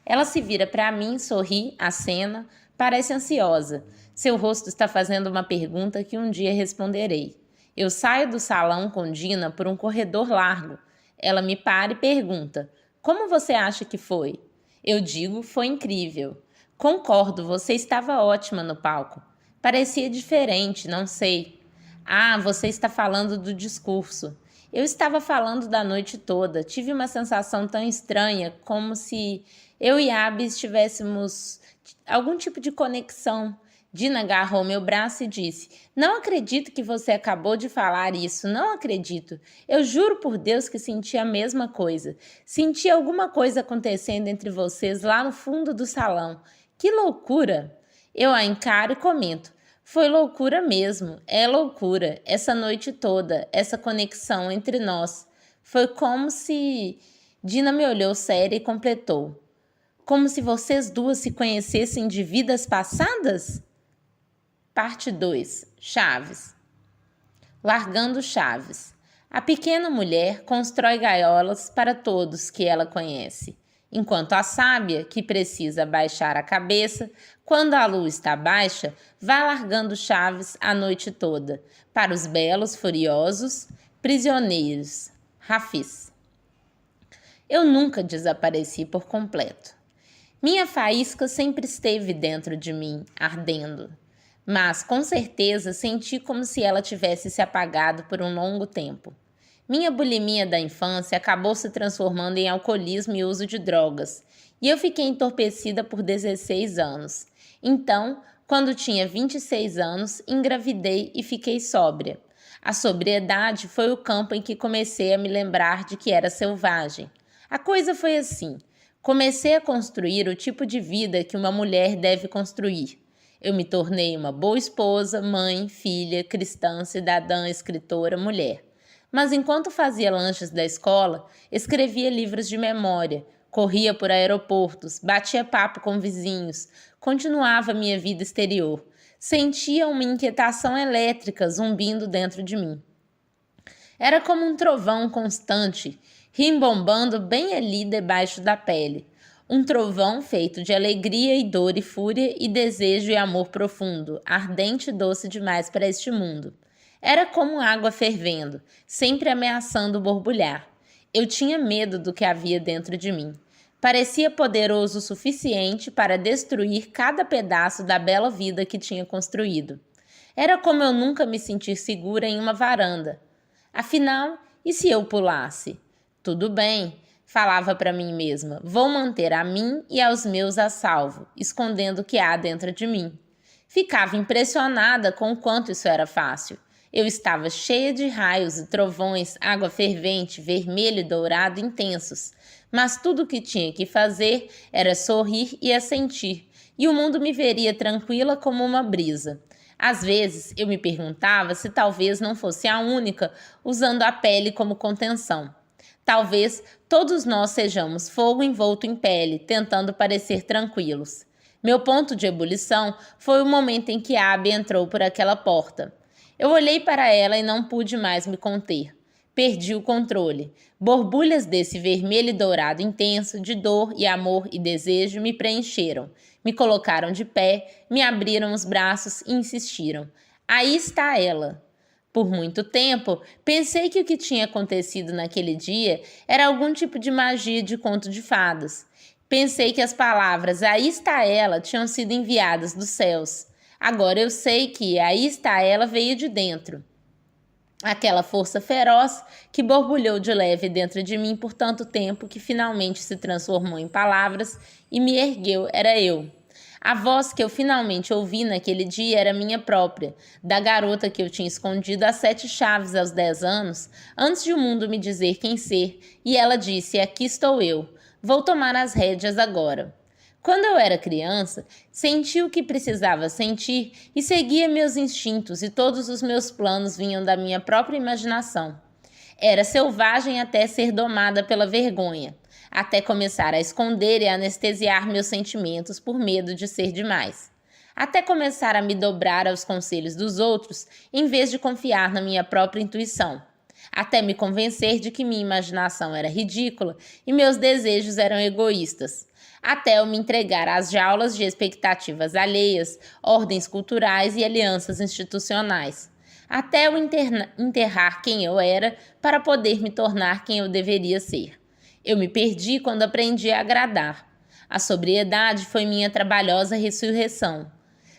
Ela se vira para mim, sorri, acena, parece ansiosa. Seu rosto está fazendo uma pergunta que um dia responderei. Eu saio do salão com Dina por um corredor largo. Ela me para e pergunta, como você acha que foi? Eu digo, foi incrível. Concordo, você estava ótima no palco. Parecia diferente, não sei. Ah, você está falando do discurso. Eu estava falando da noite toda. Tive uma sensação tão estranha, como se eu e Abby tivéssemos algum tipo de conexão. Dina agarrou meu braço e disse, não acredito que você acabou de falar isso, não acredito. Eu juro por Deus que senti a mesma coisa. Senti alguma coisa acontecendo entre vocês lá no fundo do salão. Que loucura! Eu a encaro e comento. Foi loucura mesmo, é loucura, essa noite toda, essa conexão entre nós. Foi como se... Dina me olhou séria e completou. Como se vocês duas se conhecessem de vidas passadas? Parte 2. Chaves. Largando Chaves. A pequena mulher constrói gaiolas para todos que ela conhece, enquanto a sábia, que precisa baixar a cabeça, quando a lua está baixa, vai largando chaves a noite toda, para os belos furiosos, prisioneiros. Hafiz. Eu nunca desapareci por completo. Minha faísca sempre esteve dentro de mim, ardendo. Mas, com certeza, senti como se ela tivesse se apagado por um longo tempo. Minha bulimia da infância acabou se transformando em alcoolismo e uso de drogas, e eu fiquei entorpecida por 16 anos. Então, quando tinha 26 anos, engravidei e fiquei sóbria. A sobriedade foi o campo em que comecei a me lembrar de que era selvagem. A coisa foi assim. Comecei a construir o tipo de vida que uma mulher deve construir. Eu me tornei uma boa esposa, mãe, filha, cristã, cidadã, escritora, mulher. Mas enquanto fazia lanches da escola, escrevia livros de memória, corria por aeroportos, batia papo com vizinhos, continuava minha vida exterior. Sentia uma inquietação elétrica zumbindo dentro de mim. Era como um trovão constante, rimbombando bem ali debaixo da pele. Um trovão feito de alegria e dor e fúria e desejo e amor profundo, ardente e doce demais para este mundo. Era como água fervendo, sempre ameaçando borbulhar. Eu tinha medo do que havia dentro de mim. Parecia poderoso o suficiente para destruir cada pedaço da bela vida que tinha construído. Era como eu nunca me sentir segura em uma varanda. Afinal, e se eu pulasse? Tudo bem, falava para mim mesma, vou manter a mim e aos meus a salvo, escondendo o que há dentro de mim. Ficava impressionada com o quanto isso era fácil. Eu estava cheia de raios e trovões, água fervente, vermelho e dourado intensos. Mas tudo o que tinha que fazer era sorrir e assentir, e o mundo me veria tranquila como uma brisa. Às vezes, eu me perguntava se talvez não fosse a única usando a pele como contenção. Talvez todos nós sejamos fogo envolto em pele, tentando parecer tranquilos. Meu ponto de ebulição foi o momento em que Abby entrou por aquela porta. Eu olhei para ela e não pude mais me conter. Perdi o controle. Borbulhas desse vermelho e dourado intenso, de dor e amor e desejo, me preencheram. Me colocaram de pé, me abriram os braços e insistiram. Aí está ela. Por muito tempo, pensei que o que tinha acontecido naquele dia era algum tipo de magia de conto de fadas. Pensei que as palavras "aí está ela" tinham sido enviadas dos céus. Agora eu sei que "aí está ela" veio de dentro. Aquela força feroz que borbulhou de leve dentro de mim por tanto tempo que finalmente se transformou em palavras e me ergueu era eu. A voz que eu finalmente ouvi naquele dia era minha própria, da garota que eu tinha escondido as 7 chaves aos 10 anos, antes de o mundo me dizer quem ser, e ela disse: aqui estou eu, vou tomar as rédeas agora. Quando eu era criança, senti o que precisava sentir e seguia meus instintos, e todos os meus planos vinham da minha própria imaginação. Era selvagem até ser domada pela vergonha, até começar a esconder e anestesiar meus sentimentos por medo de ser demais, até começar a me dobrar aos conselhos dos outros em vez de confiar na minha própria intuição, até me convencer de que minha imaginação era ridícula e meus desejos eram egoístas, até eu me entregar às jaulas de expectativas alheias, ordens culturais e alianças institucionais, até eu enterrar quem eu era para poder me tornar quem eu deveria ser. Eu me perdi quando aprendi a agradar. A sobriedade foi minha trabalhosa ressurreição.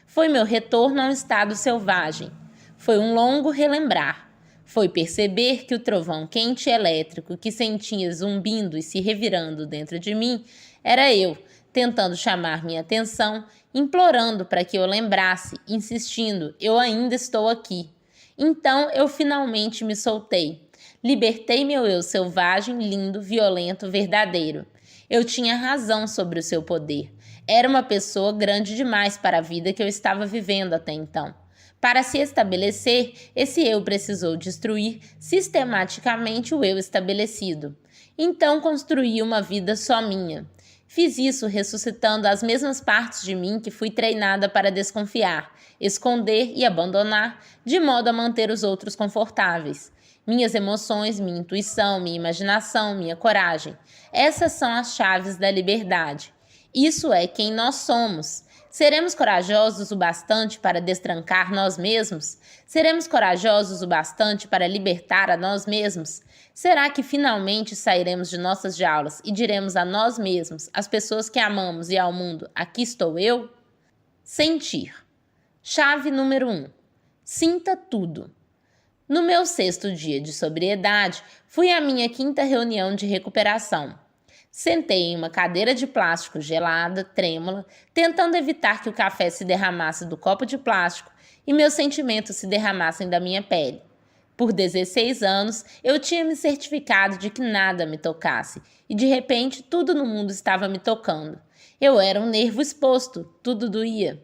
Foi meu retorno a um estado selvagem. Foi um longo relembrar. Foi perceber que o trovão quente e elétrico que sentia zumbindo e se revirando dentro de mim era eu, tentando chamar minha atenção, implorando para que eu lembrasse, insistindo: eu ainda estou aqui. Então eu finalmente me soltei. Libertei meu eu selvagem, lindo, violento, verdadeiro. Eu tinha razão sobre o seu poder. Era uma pessoa grande demais para a vida que eu estava vivendo até então. Para se estabelecer, esse eu precisou destruir sistematicamente o eu estabelecido. Então construí uma vida só minha. Fiz isso ressuscitando as mesmas partes de mim que fui treinada para desconfiar, esconder e abandonar, de modo a manter os outros confortáveis. Minhas emoções, minha intuição, minha imaginação, minha coragem. Essas são as chaves da liberdade. Isso é quem nós somos. Seremos corajosos o bastante para destrancar nós mesmos? Seremos corajosos o bastante para libertar a nós mesmos? Será que finalmente sairemos de nossas jaulas e diremos a nós mesmos, às pessoas que amamos e ao mundo: aqui estou eu? Sentir. Chave número 1. Sinta tudo. No meu 6º dia de sobriedade, fui à minha 5ª reunião de recuperação. Sentei em uma cadeira de plástico gelada, trêmula, tentando evitar que o café se derramasse do copo de plástico e meus sentimentos se derramassem da minha pele. Por 16 anos, eu tinha me certificado de que nada me tocasse, e de repente tudo no mundo estava me tocando. Eu era um nervo exposto, tudo doía.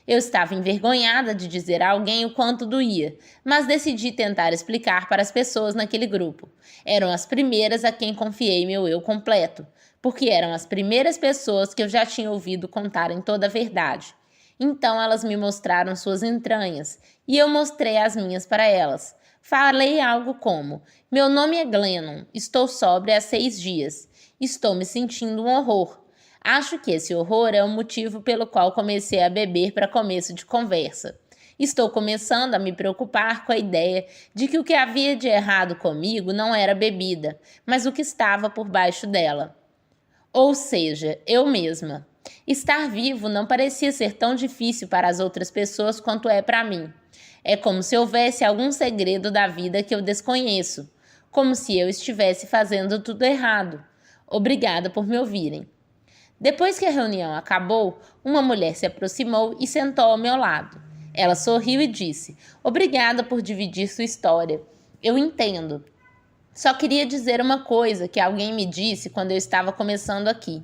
Eu estava envergonhada de dizer a alguém o quanto doía, mas decidi tentar explicar para as pessoas naquele grupo. Eram as primeiras a quem confiei meu eu completo, porque eram as primeiras pessoas que eu já tinha ouvido contarem toda a verdade. Então elas me mostraram suas entranhas, e eu mostrei as minhas para elas. Falei algo como: meu nome é Glennon, estou sóbria há 6 dias, estou me sentindo um horror. Acho que esse horror é o motivo pelo qual comecei a beber para começo de conversa. Estou começando a me preocupar com a ideia de que o que havia de errado comigo não era bebida, mas o que estava por baixo dela. ou seja, eu mesma. Estar vivo não parecia ser tão difícil para as outras pessoas quanto é para mim. É como se houvesse algum segredo da vida que eu desconheço, como se eu estivesse fazendo tudo errado. Obrigada por me ouvirem. Depois que a reunião acabou, uma mulher se aproximou e sentou ao meu lado. Ela sorriu e disse: Obrigada por dividir sua história. Eu entendo. Só queria dizer uma coisa que alguém me disse quando eu estava começando aqui.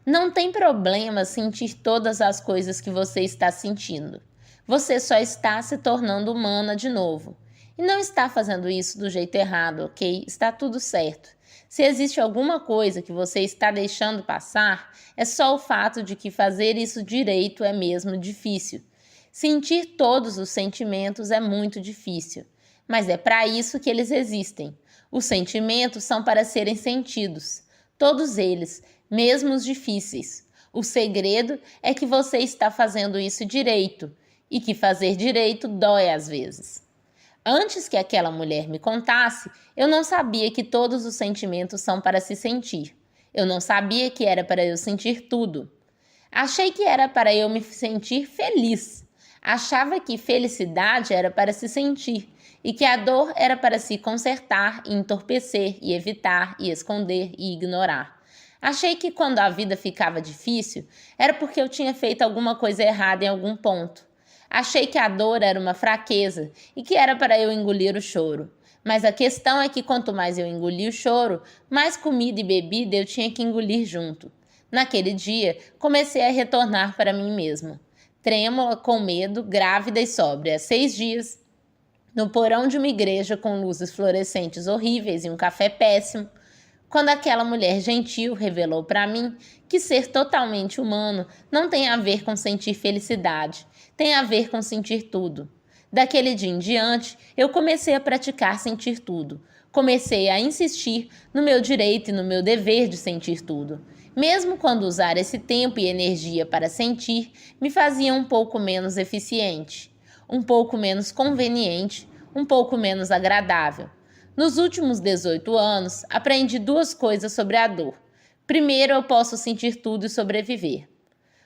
Não tem problema sentir todas as coisas que você está sentindo. Você só está se tornando humana de novo. E não está fazendo isso do jeito errado, ok? Está tudo certo. Se existe alguma coisa que você está deixando passar, é só o fato de que fazer isso direito é mesmo difícil. Sentir todos os sentimentos é muito difícil, mas é para isso que eles existem. Os sentimentos são para serem sentidos, todos eles, mesmo os difíceis. O segredo é que você está fazendo isso direito, e que fazer direito dói às vezes. Antes que aquela mulher me contasse, eu não sabia que todos os sentimentos são para se sentir. Eu não sabia que era para eu sentir tudo. Achei que era para eu me sentir feliz. Achava que felicidade era para se sentir e que a dor era para se consertar e entorpecer e evitar e esconder e ignorar. Achei que quando a vida ficava difícil, era porque eu tinha feito alguma coisa errada em algum ponto. Achei que a dor era uma fraqueza e que era para eu engolir o choro. Mas a questão é que quanto mais eu engolia o choro, mais comida e bebida eu tinha que engolir junto. Naquele dia, comecei a retornar para mim mesma. Trêmula, com medo, grávida e sóbria, há 6 dias, no porão de uma igreja com luzes fluorescentes horríveis e um café péssimo, quando aquela mulher gentil revelou para mim que ser totalmente humano não tem a ver com sentir felicidade, tem a ver com sentir tudo. Daquele dia em diante, eu comecei a praticar sentir tudo. Comecei a insistir no meu direito e no meu dever de sentir tudo. Mesmo quando usar esse tempo e energia para sentir me fazia um pouco menos eficiente, um pouco menos conveniente, um pouco menos agradável. Nos últimos 18 anos, aprendi 2 coisas sobre a dor. Primeiro, eu posso sentir tudo e sobreviver.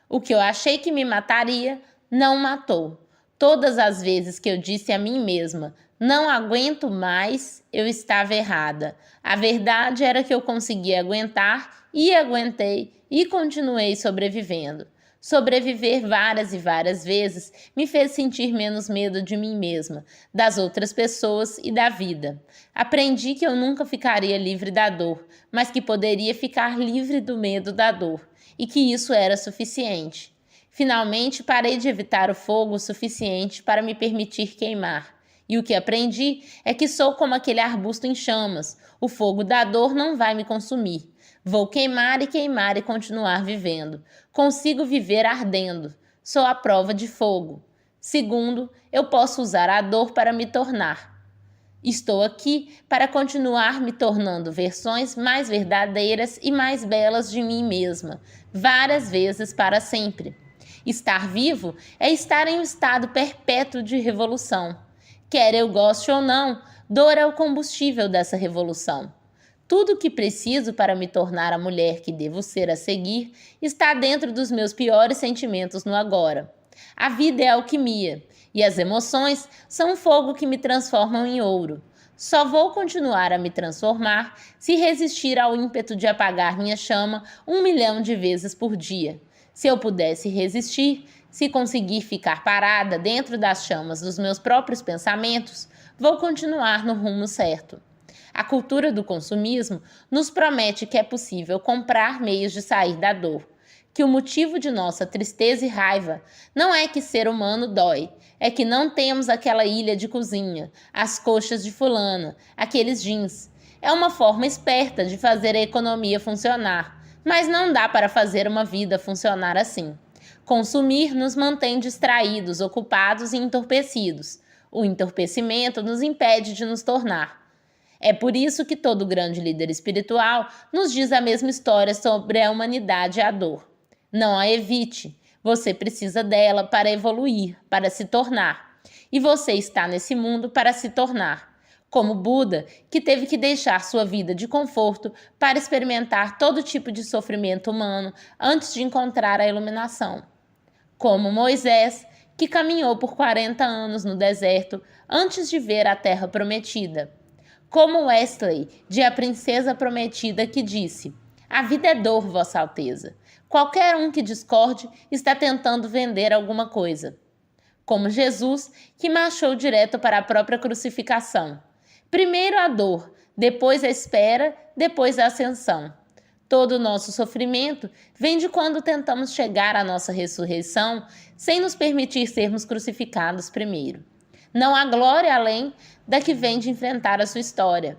O que eu achei que me mataria, não matou. Todas as vezes que eu disse a mim mesma, não aguento mais, eu estava errada. A verdade era que eu conseguia aguentar, e aguentei, e continuei sobrevivendo. Sobreviver várias e várias vezes me fez sentir menos medo de mim mesma, das outras pessoas e da vida. Aprendi que eu nunca ficaria livre da dor, mas que poderia ficar livre do medo da dor, e que isso era suficiente. Finalmente, parei de evitar o fogo o suficiente para me permitir queimar. E o que aprendi é que sou como aquele arbusto em chamas. O fogo da dor não vai me consumir. Vou queimar e continuar vivendo. Consigo viver ardendo. Sou a prova de fogo. Segundo, eu posso usar a dor para me tornar. Estou aqui para continuar me tornando versões mais verdadeiras e mais belas de mim mesma, várias vezes para sempre. Estar vivo é estar em um estado perpétuo de revolução. Quer eu goste ou não, dor é o combustível dessa revolução. Tudo o que preciso para me tornar a mulher que devo ser a seguir está dentro dos meus piores sentimentos no agora. A vida é alquimia, e as emoções são um fogo que me transformam em ouro. Só vou continuar a me transformar se resistir ao ímpeto de apagar minha chama 1 milhão de vezes por dia. Se eu pudesse resistir, se conseguir ficar parada dentro das chamas dos meus próprios pensamentos, vou continuar no rumo certo. A cultura do consumismo nos promete que é possível comprar meios de sair da dor, que o motivo de nossa tristeza e raiva não é que ser humano dói, é que não temos aquela ilha de cozinha, as coxas de fulana, aqueles jeans. É uma forma esperta de fazer a economia funcionar, mas não dá para fazer uma vida funcionar assim. Consumir nos mantém distraídos, ocupados e entorpecidos. O entorpecimento nos impede de nos tornar. É por isso que todo grande líder espiritual nos diz a mesma história sobre a humanidade e a dor. Não a evite. Você precisa dela para evoluir, para se tornar. E você está nesse mundo para se tornar. Como Buda, que teve que deixar sua vida de conforto para experimentar todo tipo de sofrimento humano antes de encontrar a iluminação. Como Moisés, que caminhou por 40 anos no deserto antes de ver a Terra Prometida. Como Wesley, de A Princesa Prometida, que disse: "A vida é dor, Vossa Alteza. Qualquer um que discorde está tentando vender alguma coisa." Como Jesus, que marchou direto para a própria crucificação. Primeiro a dor, depois a espera, depois a ascensão. Todo o nosso sofrimento vem de quando tentamos chegar à nossa ressurreição sem nos permitir sermos crucificados primeiro. Não há glória além da que vem de enfrentar a sua história.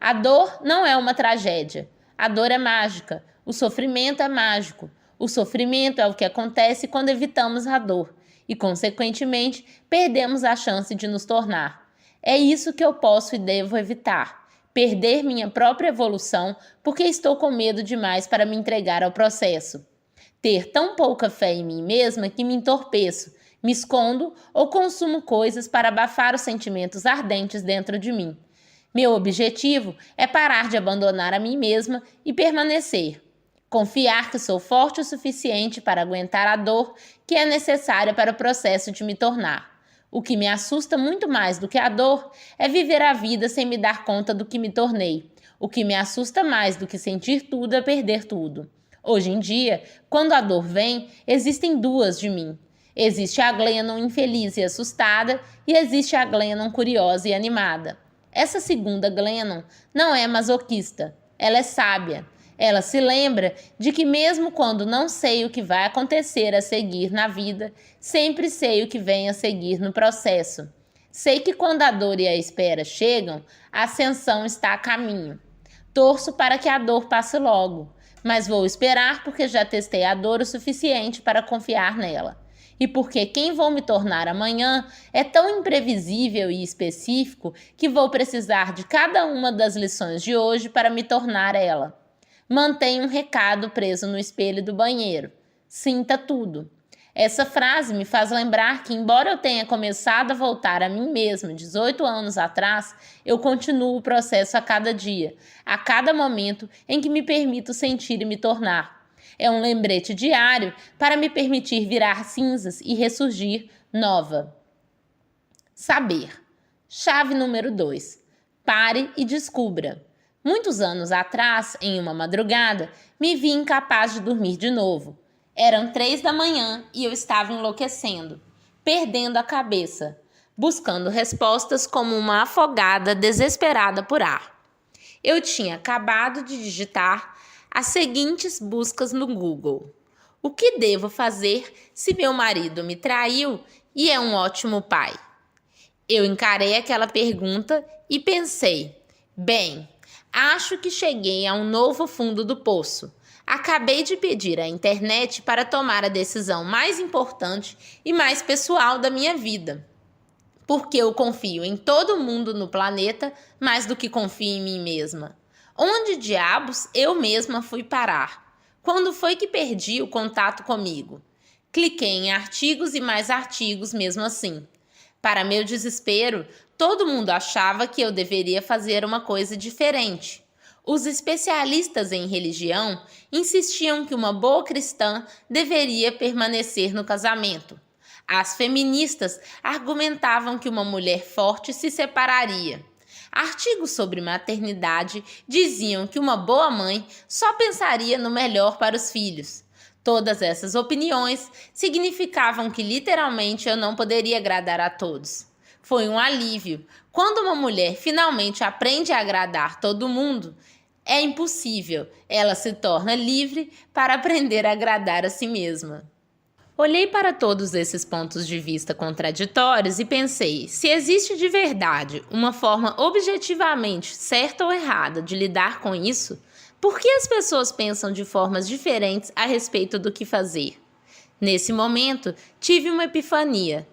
A dor não é uma tragédia. A dor é mágica. O sofrimento é mágico. O sofrimento é o que acontece quando evitamos a dor e, consequentemente, perdemos a chance de nos tornar. É isso que eu posso e devo evitar. Perder minha própria evolução porque estou com medo demais para me entregar ao processo. Ter tão pouca fé em mim mesma que me entorpeço, me escondo ou consumo coisas para abafar os sentimentos ardentes dentro de mim. Meu objetivo é parar de abandonar a mim mesma e permanecer. Confiar que sou forte o suficiente para aguentar a dor que é necessária para o processo de me tornar. O que me assusta muito mais do que a dor é viver a vida sem me dar conta do que me tornei. O que me assusta mais do que sentir tudo é perder tudo. Hoje em dia, quando a dor vem, existem duas de mim. Existe a Glennon infeliz e assustada e existe a Glennon curiosa e animada. Essa segunda Glennon não é masoquista, ela é sábia. Ela se lembra de que mesmo quando não sei o que vai acontecer a seguir na vida, sempre sei o que vem a seguir no processo. Sei que quando a dor e a espera chegam, a ascensão está a caminho. Torço para que a dor passe logo, mas vou esperar porque já testei a dor o suficiente para confiar nela. E porque quem vou me tornar amanhã é tão imprevisível e específico que vou precisar de cada uma das lições de hoje para me tornar ela. Mantenha um recado preso no espelho do banheiro. Sinta tudo. Essa frase me faz lembrar que, embora eu tenha começado a voltar a mim mesma 18 anos atrás, eu continuo o processo a cada dia, a cada momento em que me permito sentir e me tornar. É um lembrete diário para me permitir virar cinzas e ressurgir nova. Saber. Chave número 2. Pare e descubra. Muitos anos atrás, em uma madrugada, me vi incapaz de dormir de novo. Eram 3 da manhã e eu estava enlouquecendo, perdendo a cabeça, buscando respostas como uma afogada desesperada por ar. Eu tinha acabado de digitar as seguintes buscas no Google: o que devo fazer se meu marido me traiu e é um ótimo pai? Eu encarei aquela pergunta e pensei: bem, acho que cheguei a um novo fundo do poço. Acabei de pedir à internet para tomar a decisão mais importante e mais pessoal da minha vida. Porque eu confio em todo mundo no planeta mais do que confio em mim mesma. Onde diabos eu mesma fui parar? Quando foi que perdi o contato comigo? Cliquei em artigos e mais artigos mesmo assim. Para meu desespero, todo mundo achava que eu deveria fazer uma coisa diferente. Os especialistas em religião insistiam que uma boa cristã deveria permanecer no casamento. As feministas argumentavam que uma mulher forte se separaria. Artigos sobre maternidade diziam que uma boa mãe só pensaria no melhor para os filhos. Todas essas opiniões significavam que literalmente eu não poderia agradar a todos. Foi um alívio. Quando uma mulher finalmente aprende a agradar todo mundo, é impossível. Ela se torna livre para aprender a agradar a si mesma. Olhei para todos esses pontos de vista contraditórios e pensei, se existe de verdade uma forma objetivamente certa ou errada de lidar com isso, por que as pessoas pensam de formas diferentes a respeito do que fazer? Nesse momento, tive uma epifania.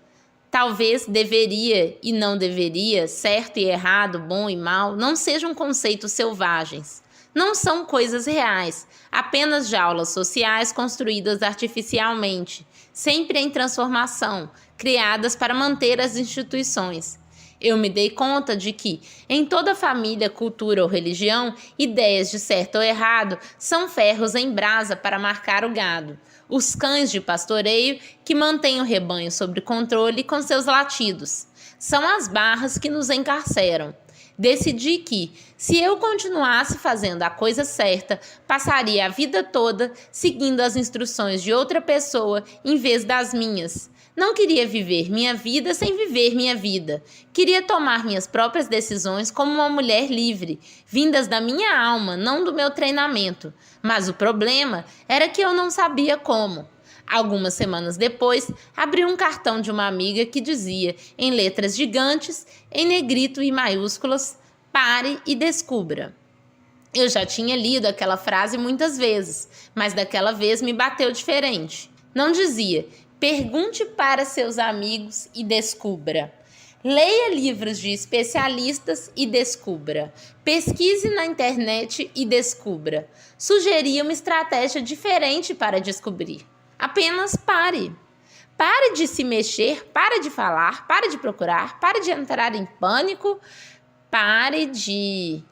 Talvez deveria e não deveria, certo e errado, bom e mal, não sejam conceitos selvagens. Não são coisas reais, apenas jaulas sociais construídas artificialmente, sempre em transformação, criadas para manter as instituições. Eu me dei conta de que, em toda família, cultura ou religião, ideias de certo ou errado são ferros em brasa para marcar o gado. Os cães de pastoreio que mantêm o rebanho sob controle com seus latidos. São as barras que nos encarceram. Decidi que, se eu continuasse fazendo a coisa certa, passaria a vida toda seguindo as instruções de outra pessoa em vez das minhas. Não queria viver minha vida sem viver minha vida. Queria tomar minhas próprias decisões como uma mulher livre, vindas da minha alma, não do meu treinamento. Mas o problema era que eu não sabia como. Algumas semanas depois, abri um cartão de uma amiga que dizia, em letras gigantes, em negrito e maiúsculas, pare e descubra. Eu já tinha lido aquela frase muitas vezes, mas daquela vez me bateu diferente. Não dizia, pergunte para seus amigos e descubra. Leia livros de especialistas e descubra. Pesquise na internet e descubra. Sugeria uma estratégia diferente para descobrir. Apenas pare. Pare de se mexer, pare de falar, pare de procurar, pare de entrar em pânico, pare de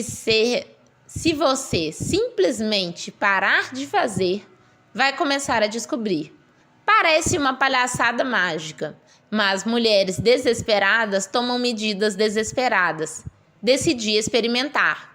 ser. Se você simplesmente parar de fazer, vai começar a descobrir. Parece uma palhaçada mágica, mas mulheres desesperadas tomam medidas desesperadas. Decidi experimentar.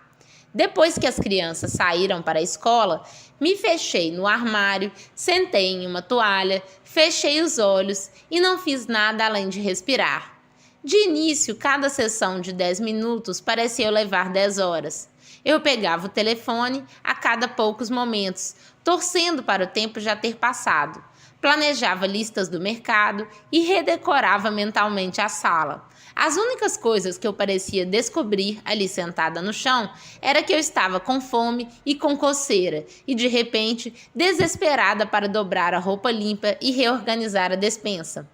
Depois que as crianças saíram para a escola, me fechei no armário, sentei em uma toalha, fechei os olhos e não fiz nada além de respirar. De início, cada sessão de 10 minutos parecia levar 10 horas. Eu pegava o telefone a cada poucos momentos, torcendo para o tempo já ter passado. Planejava listas do mercado e redecorava mentalmente a sala. As únicas coisas que eu parecia descobrir ali sentada no chão era que eu estava com fome e com coceira e, de repente, desesperada para dobrar a roupa limpa e reorganizar a despensa.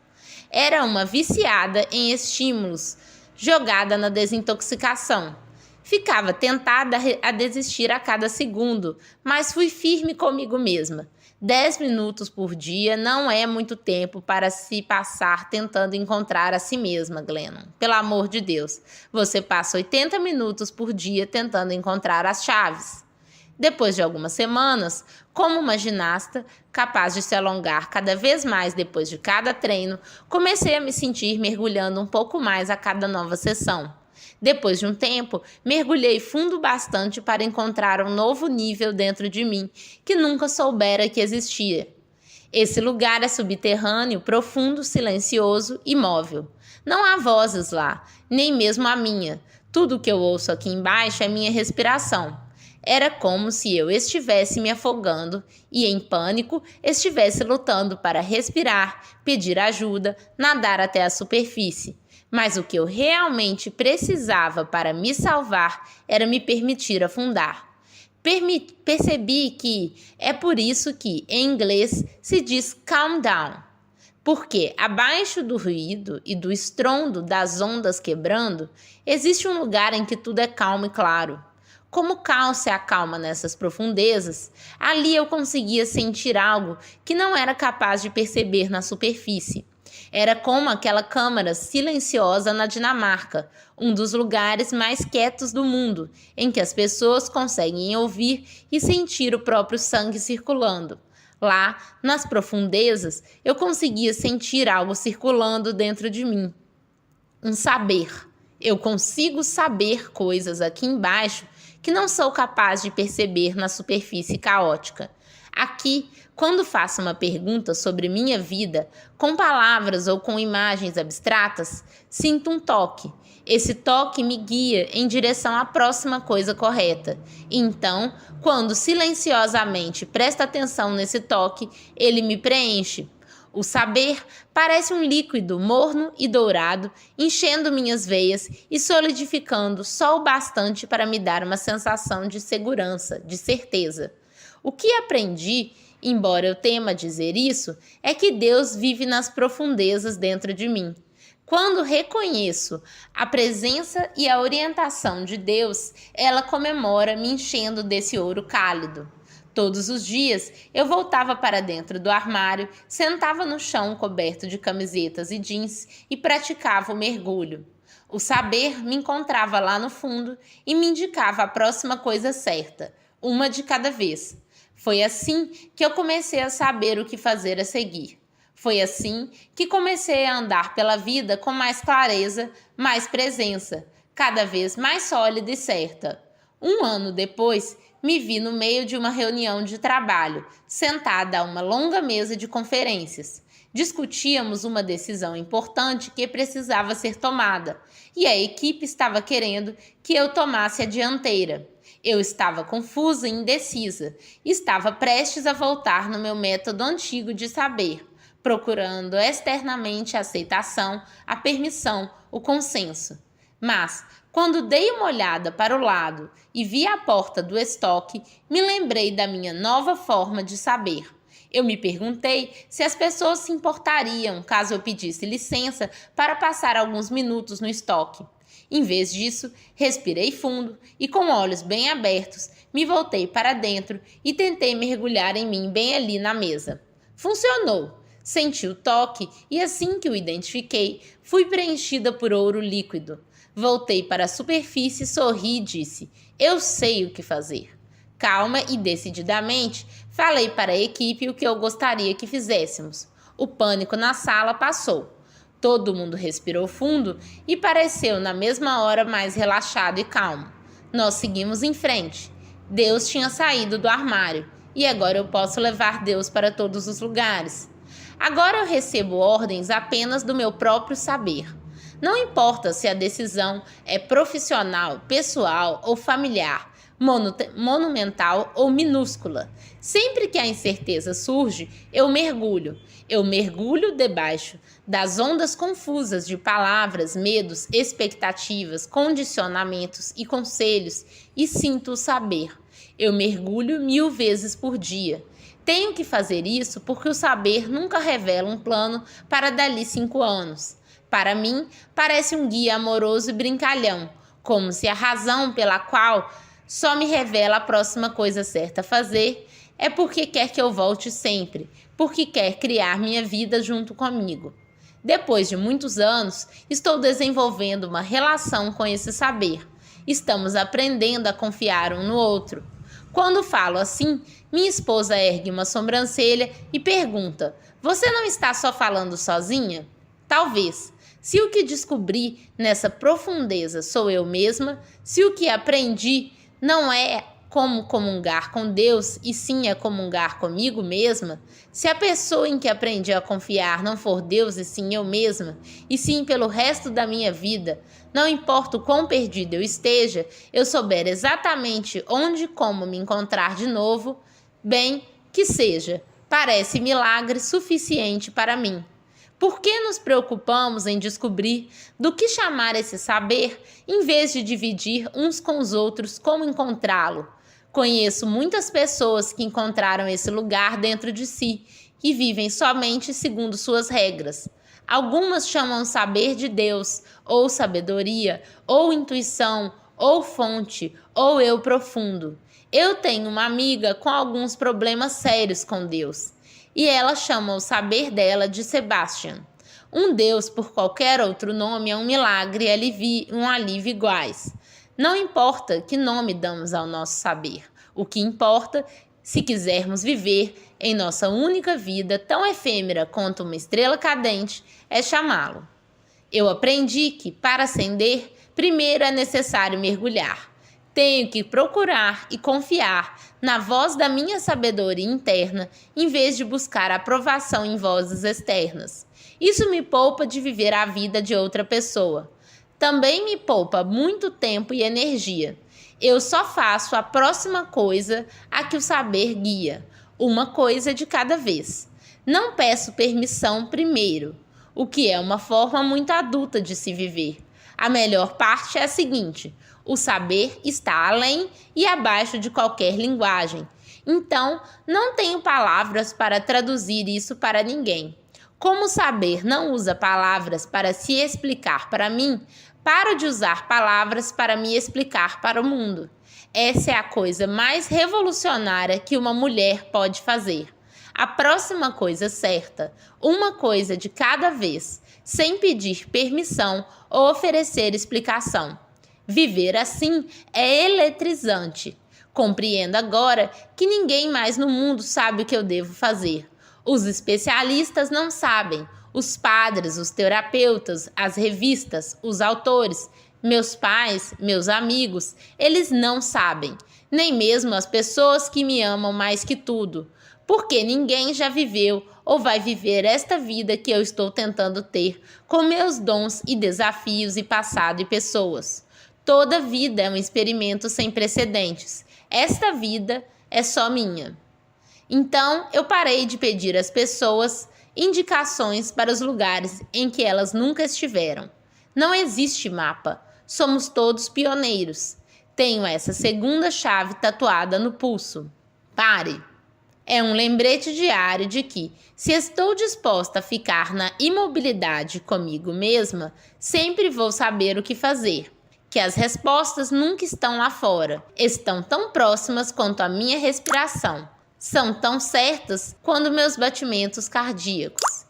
Era uma viciada em estímulos, jogada na desintoxicação. Ficava tentada a desistir a cada segundo, mas fui firme comigo mesma. 10 minutos por dia não é muito tempo para se passar tentando encontrar a si mesma, Glennon. Pelo amor de Deus, você passa 80 minutos por dia tentando encontrar as chaves. Depois de algumas semanas, como uma ginasta, capaz de se alongar cada vez mais depois de cada treino, comecei a me sentir mergulhando um pouco mais a cada nova sessão. Depois de um tempo, mergulhei fundo bastante para encontrar um novo nível dentro de mim, que nunca soubera que existia. Esse lugar é subterrâneo, profundo, silencioso e móvel. Não há vozes lá, nem mesmo a minha. Tudo que eu ouço aqui embaixo é minha respiração. Era como se eu estivesse me afogando e, em pânico, estivesse lutando para respirar, pedir ajuda, nadar até a superfície. Mas o que eu realmente precisava para me salvar era me permitir afundar. Percebi que é por isso que, em inglês, se diz calm down. Porque, abaixo do ruído e do estrondo das ondas quebrando, existe um lugar em que tudo é calmo e claro. Como o caos se acalma nessas profundezas, ali eu conseguia sentir algo que não era capaz de perceber na superfície. Era como aquela câmara silenciosa na Dinamarca, um dos lugares mais quietos do mundo, em que as pessoas conseguem ouvir e sentir o próprio sangue circulando. Lá, nas profundezas, eu conseguia sentir algo circulando dentro de mim. Um saber. Eu consigo saber coisas aqui embaixo que não sou capaz de perceber na superfície caótica. Aqui, quando faço uma pergunta sobre minha vida, com palavras ou com imagens abstratas, sinto um toque. Esse toque me guia em direção à próxima coisa correta. Então, quando silenciosamente presto atenção nesse toque, ele me preenche. O saber parece um líquido morno e dourado, enchendo minhas veias e solidificando só o bastante para me dar uma sensação de segurança, de certeza. O que aprendi, embora eu tema dizer isso, é que Deus vive nas profundezas dentro de mim. Quando reconheço a presença e a orientação de Deus, ela comemora me enchendo desse ouro cálido. Todos os dias eu voltava para dentro do armário, sentava no chão coberto de camisetas e jeans e praticava o mergulho. O saber me encontrava lá no fundo e me indicava a próxima coisa certa, uma de cada vez. Foi assim que eu comecei a saber o que fazer a seguir. Foi assim que comecei a andar pela vida com mais clareza, mais presença, cada vez mais sólida e certa. 1 ano depois, me vi no meio de uma reunião de trabalho, sentada a uma longa mesa de conferências. Discutíamos uma decisão importante que precisava ser tomada, e a equipe estava querendo que eu tomasse a dianteira. Eu estava confusa e indecisa, estava prestes a voltar no meu método antigo de saber, procurando externamente a aceitação, a permissão, o consenso. Mas, quando dei uma olhada para o lado e vi a porta do estoque, me lembrei da minha nova forma de saber. Eu me perguntei se as pessoas se importariam caso eu pedisse licença para passar alguns minutos no estoque. Em vez disso, respirei fundo e, com olhos bem abertos, me voltei para dentro e tentei mergulhar em mim bem ali na mesa. Funcionou! Senti o toque e, assim que o identifiquei, fui preenchida por ouro líquido. Voltei para a superfície, sorri e disse: eu sei o que fazer. Calma e decididamente, falei para a equipe o que eu gostaria que fizéssemos. O pânico na sala passou. Todo mundo respirou fundo e pareceu na mesma hora mais relaxado e calmo. Nós seguimos em frente. Deus tinha saído do armário e agora eu posso levar Deus para todos os lugares. Agora eu recebo ordens apenas do meu próprio saber. Não importa se a decisão é profissional, pessoal ou familiar, monumental ou minúscula. Sempre que a incerteza surge, eu mergulho. Eu mergulho debaixo das ondas confusas de palavras, medos, expectativas, condicionamentos e conselhos e sinto o saber. Eu mergulho 1000 vezes por dia. Tenho que fazer isso porque o saber nunca revela um plano para dali 5 anos. Para mim, parece um guia amoroso e brincalhão, como se a razão pela qual só me revela a próxima coisa certa a fazer é porque quer que eu volte sempre, porque quer criar minha vida junto comigo. Depois de muitos anos, estou desenvolvendo uma relação com esse saber. Estamos aprendendo a confiar um no outro. Quando falo assim, minha esposa ergue uma sobrancelha e pergunta: você não está só falando sozinha? Talvez. Se o que descobri nessa profundeza sou eu mesma, se o que aprendi não é como comungar com Deus e sim é comungar comigo mesma, se a pessoa em que aprendi a confiar não for Deus e sim eu mesma, e sim pelo resto da minha vida, não importa o quão perdido eu esteja, eu souber exatamente onde e como me encontrar de novo, bem, que seja, parece milagre suficiente para mim. Por que nos preocupamos em descobrir do que chamar esse saber, em vez de dividir uns com os outros como encontrá-lo? Conheço muitas pessoas que encontraram esse lugar dentro de si e vivem somente segundo suas regras. Algumas chamam saber de Deus, ou sabedoria, ou intuição, ou fonte, ou eu profundo. Eu tenho uma amiga com alguns problemas sérios com Deus. E ela chama o saber dela de Sebastian. Um Deus por qualquer outro nome é um milagre e um alívio iguais. Não importa que nome damos ao nosso saber. O que importa, se quisermos viver em nossa única vida, tão efêmera quanto uma estrela cadente, é chamá-lo. Eu aprendi que, para ascender, primeiro é necessário mergulhar. Tenho que procurar e confiar na voz da minha sabedoria interna, em vez de buscar aprovação em vozes externas. Isso me poupa de viver a vida de outra pessoa. Também me poupa muito tempo e energia. Eu só faço a próxima coisa a que o saber guia, uma coisa de cada vez. Não peço permissão primeiro, o que é uma forma muito adulta de se viver. A melhor parte é a seguinte: o saber está além e abaixo de qualquer linguagem. Então, não tenho palavras para traduzir isso para ninguém. Como o saber não usa palavras para se explicar para mim, paro de usar palavras para me explicar para o mundo. essa é a coisa mais revolucionária que uma mulher pode fazer. A próxima coisa certa, uma coisa de cada vez, sem pedir permissão ou oferecer explicação. Viver assim é eletrizante. Compreendo agora que ninguém mais no mundo sabe o que eu devo fazer. Os especialistas não sabem, os padres, os terapeutas, as revistas, os autores, meus pais, meus amigos, eles não sabem, nem mesmo as pessoas que me amam mais que tudo, porque ninguém já viveu ou vai viver esta vida que eu estou tentando ter, com meus dons e desafios e passado e pessoas. Toda vida é um experimento sem precedentes. Esta vida é só minha. Então, eu parei de pedir às pessoas indicações para os lugares em que elas nunca estiveram. Não existe mapa. Somos todos pioneiros. Tenho essa segunda chave tatuada no pulso. Pare. É um lembrete diário de que, se estou disposta a ficar na imobilidade comigo mesma, sempre vou saber o que fazer. Que as respostas nunca estão lá fora. Estão tão próximas quanto a minha respiração. São tão certas quanto meus batimentos cardíacos.